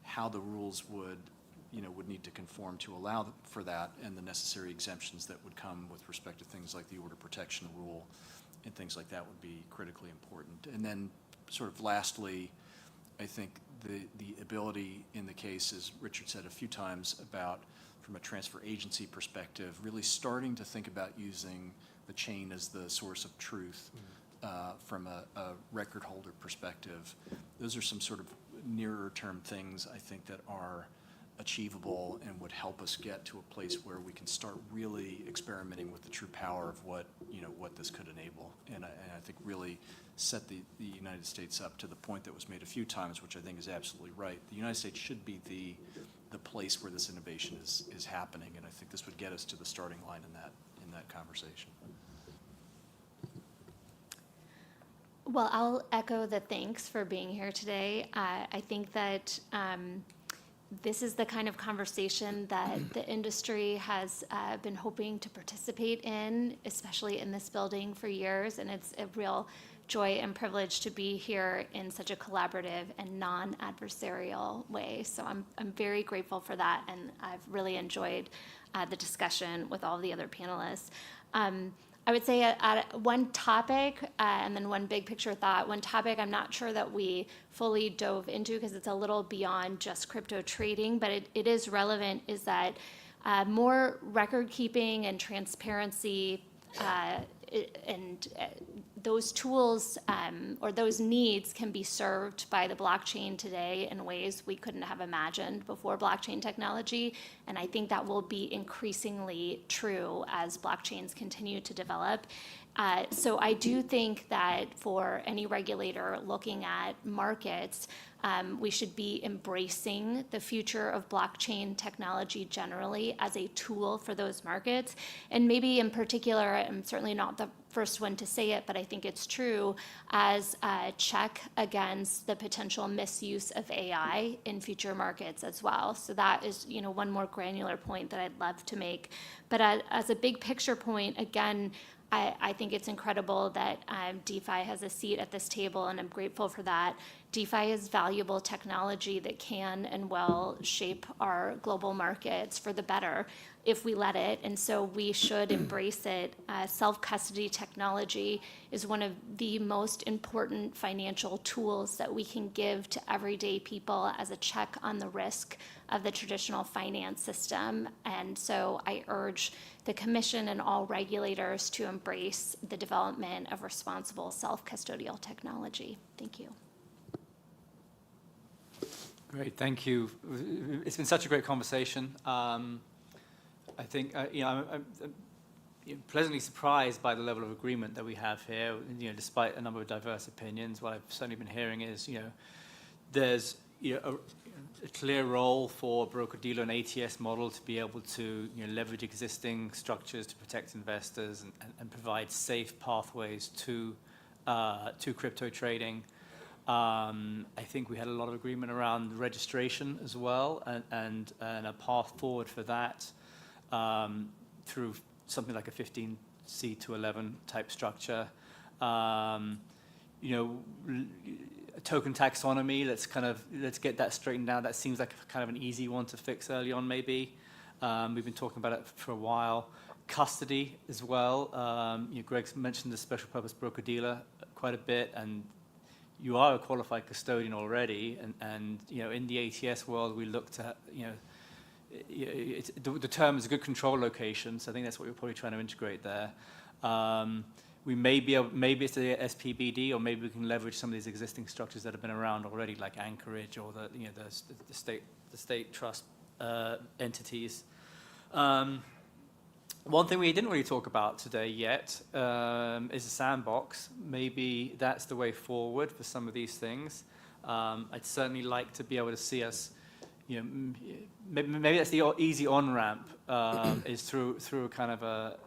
[SPEAKER 6] how the rules would need to conform to allow for that and the necessary exemptions that would come with respect to things like the order protection rule and things like that would be critically important. And then sort of lastly, I think the ability in the case, as Richard said a few times, about from a transfer agency perspective, really starting to think about using the chain as the source of truth from a record holder perspective. Those are some sort of nearer term things I think that are achievable and would help us get to a place where we can start really experimenting with the true power of what this could enable. And I think really set the United States up to the point that was made a few times, which I think is absolutely right. The United States should be the place where this innovation is happening, and I think this would get us to the starting line in that conversation.
[SPEAKER 5] Well, I'll echo the thanks for being here today. I think that this is the kind of conversation that the industry has been hoping to participate in, especially in this building for years, and it's a real joy and privilege to be here in such a collaborative and non-adversarial way. So I'm very grateful for that, and I've really enjoyed the discussion with all the other panelists. I would say one topic, and then one big picture thought. One topic I'm not sure that we fully dove into because it's a little beyond just crypto trading, but it is relevant, is that more record keeping and transparency and those tools or those needs can be served by the blockchain today in ways we couldn't have imagined before blockchain technology. And I think that will be increasingly true as blockchains continue to develop. So I do think that for any regulator looking at markets, we should be embracing the future of blockchain technology generally as a tool for those markets. And maybe in particular, I'm certainly not the first one to say it, but I think it's true, as a check against the potential misuse of AI in future markets as well. So that is, one more granular point that I'd love to make. But as a big picture point, again, I think it's incredible that DeFi has a seat at this table, and I'm grateful for that. DeFi is valuable technology that can and will shape our global markets for the better if we let it, and so we should embrace it. Self-custody technology is one of the most important financial tools that we can give to everyday people as a check on the risk of the traditional finance system. And so I urge the Commission and all regulators to embrace the development of responsible self-custodial technology. Thank you.
[SPEAKER 4] Great, thank you. It's been such a great conversation. I think I'm pleasantly surprised by the level of agreement that we have here. Despite a number of diverse opinions, what I've certainly been hearing is, there's a clear role for broker-dealer and ATS model to be able to leverage existing structures to protect investors and provide safe pathways to crypto trading. I think we had a lot of agreement around registration as well, and a path forward for that through something like a 15C to 11 type structure. Token taxonomy, let's get that straightened out. That seems like kind of an easy one to fix early on, maybe. We've been talking about it for a while. Custody as well. Greg's mentioned the special purpose broker-dealer quite a bit, and you are a qualified custodian already, and in the ATS world, we look to, the term is a good control location, so I think that's what we're probably trying to integrate there. We may be able, maybe it's the SPBD, or maybe we can leverage some of these existing structures that have been around already, like Anchorage or the state trust entities. One thing we didn't really talk about today yet is a sandbox. Maybe that's the way forward for some of these things. I'd certainly like to be able to see us, maybe that's the easy on-ramp is through kind of a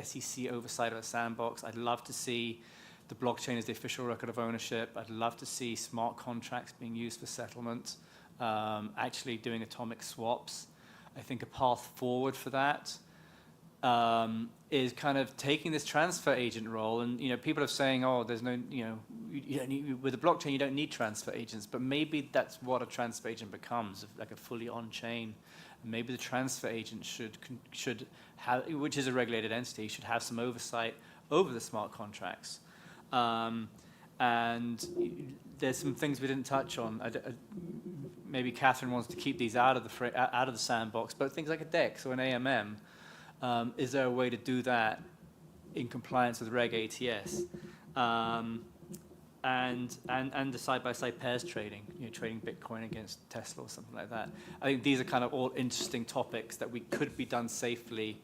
[SPEAKER 4] SEC oversight of a sandbox. I'd love to see the blockchain as the official record of ownership. I'd love to see smart contracts being used for settlement, actually doing atomic swaps. I think a path forward for that is kind of taking this transfer agent role, and people are saying, oh, there's no, you don't need, with a blockchain you don't need transfer agents, but maybe that's what a transfer agent becomes, like a fully on-chain. Maybe the transfer agent should have, which is a regulated entity, should have some oversight over the smart contracts. And there's some things we didn't touch on. Maybe Katherine wants to keep these out of the sandbox, but things like a DEX or an AMM. Is there a way to do that in compliance with Reg ATS? and the side-by-side pairs trading, trading Bitcoin against Tesla or something like that. I think these are kind of all interesting topics that we could be done safely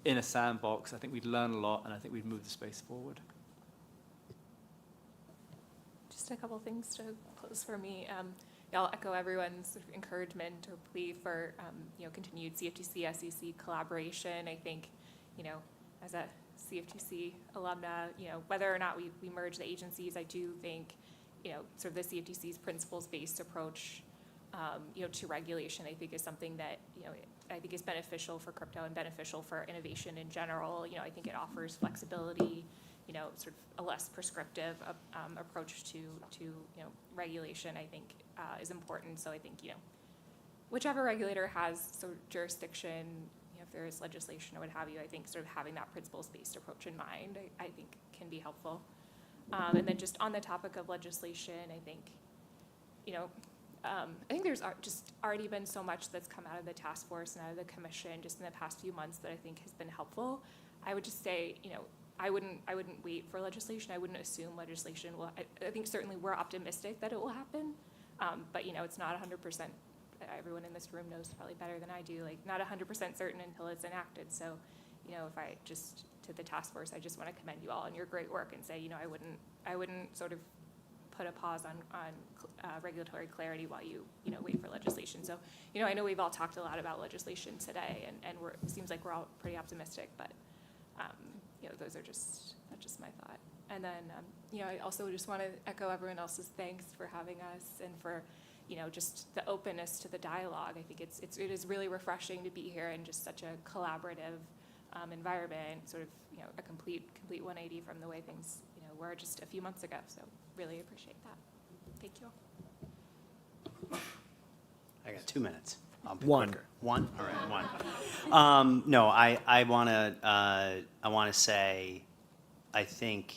[SPEAKER 4] in a sandbox. I think we'd learn a lot, and I think we'd move the space forward.
[SPEAKER 3] Just a couple things to close for me. I'll echo everyone's sort of encouragement or plea for continued CFTC SEC collaboration. I think, as a CFTC alumna, whether or not we merge the agencies, I do think, sort of the CFTC's principles-based approach, to regulation, I think is something that, I think is beneficial for crypto and beneficial for innovation in general. I think it offers flexibility, sort of a less prescriptive approach to regulation, I think is important. So I think, whichever regulator has sort of jurisdiction, if there is legislation or what have you, I think sort of having that principles-based approach in mind, I think can be helpful. And then just on the topic of legislation, I think, I think there's just already been so much that's come out of the task force and out of the commission just in the past few months that I think has been helpful. I would just say, I wouldn't wait for legislation. I wouldn't assume legislation will. I think certainly we're optimistic that it will happen, but it's not 100%. Everyone in this room knows probably better than I do. Like not 100% certain until it's enacted. So, if I just to the task force, I just want to commend you all on your great work and say, I wouldn't sort of put a pause on regulatory clarity while you wait for legislation. So, I know we've all talked a lot about legislation today, and it seems like we're all pretty optimistic, but. That's just my thought. And then, I also just want to echo everyone else's thanks for having us and for, just the openness to the dialogue. I think it is really refreshing to be here in just such a collaborative environment, sort of, a complete 180 from the way things, were just a few months ago. So really appreciate that. Thank you all.
[SPEAKER 2] I got 2 minutes. I'll be
[SPEAKER 1] One.
[SPEAKER 2] quicker. One? All right, one. No, I want to say, I think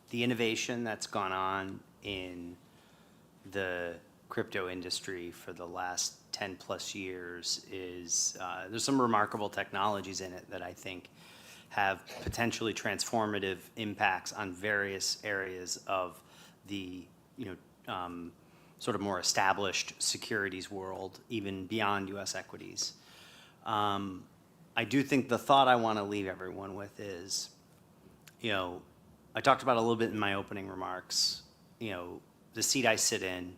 [SPEAKER 2] the innovation that's gone on in the crypto industry for the last 10 plus years is, there's some remarkable technologies in it that I think have potentially transformative impacts on various areas of the, sort of more established securities world, even beyond U.S. equities. I do think the thought I want to leave everyone with is, I talked about a little bit in my opening remarks, the seat I sit in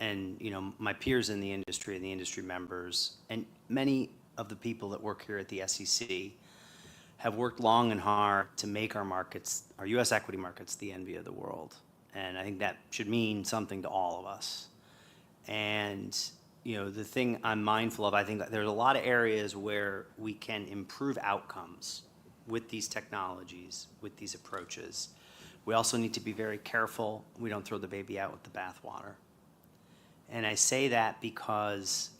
[SPEAKER 2] and, my peers in the industry and the industry members and many of the people that work here at the SEC have worked long and hard to make our markets, our U.S. equity markets, the envy of the world. And I think that should mean something to all of us. And, the thing I'm mindful of, I think that there's a lot of areas where we can improve outcomes with these technologies, with these approaches. We also need to be very careful we don't throw the baby out with the bathwater. And I say that because,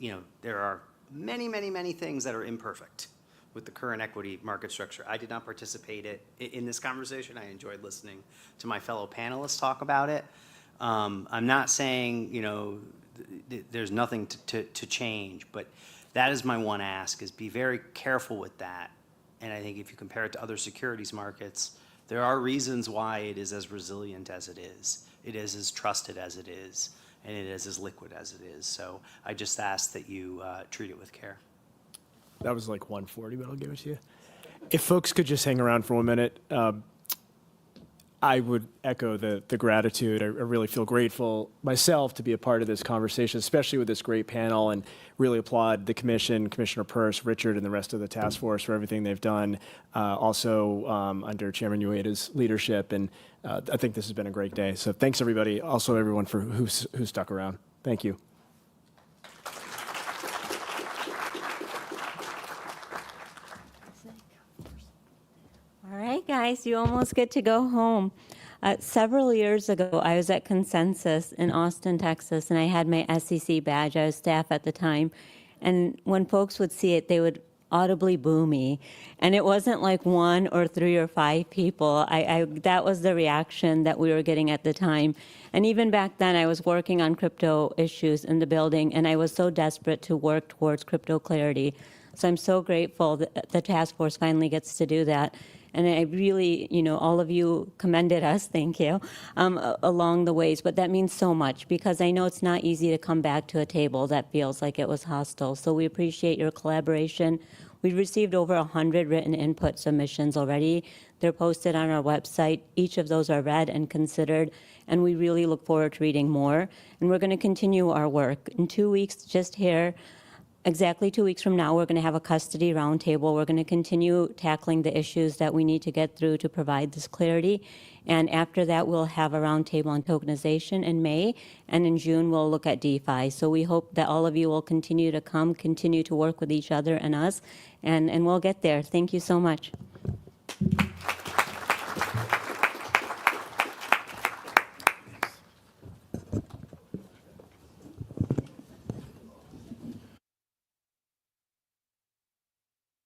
[SPEAKER 2] there are many, many, many things that are imperfect with the current equity market structure. I did not participate in this conversation. I enjoyed listening to my fellow panelists talk about it. I'm not saying, there's nothing to change, but that is my one ask, is be very careful with that. And I think if you compare it to other securities markets, there are reasons why it is as resilient as it is. It is as trusted as it is, and it is as liquid as it is. So I just ask that you treat it with care.
[SPEAKER 1] That was like 140, but I'll give it to you. If folks could just hang around for 1 minute, I would echo the gratitude. I really feel grateful myself to be a part of this conversation, especially with this great panel, and really applaud the commission, Commissioner Peirce, Richard, and the rest of the task force for everything they've done, also under Chairman Ueda's leadership. And I think this has been a great day. So thanks, everybody. Also, everyone who stuck around. Thank you.
[SPEAKER 10] All right, guys, you almost get to go home. Several years ago, I was at Consensus in Austin, Texas, and I had my SEC badge. I was staff at the time. And when folks would see it, they would audibly boo me. And it wasn't like 1 or 3 or 5 people. That was the reaction that we were getting at the time. And even back then, I was working on crypto issues in the building, and I was so desperate to work towards crypto clarity. So I'm so grateful that the task force finally gets to do that. And I really, all of you commended us, thank you, along the ways. But that means so much, because I know it's not easy to come back to a table that feels like it was hostile. So we appreciate your collaboration. We've received over 100 written input submissions already. They're posted on our website. Each of those are read and considered, and we really look forward to reading more. And we're going to continue our work. In 2 weeks, just here, exactly 2 weeks from now, we're going to have a custody roundtable. We're going to continue tackling the issues that we need to get through to provide this clarity. And after that, we'll have a roundtable on tokenization in May. And in June, we'll look at DeFi. So we hope that all of you will continue to come, continue to work with each other and us, and we'll get there. Thank you so much.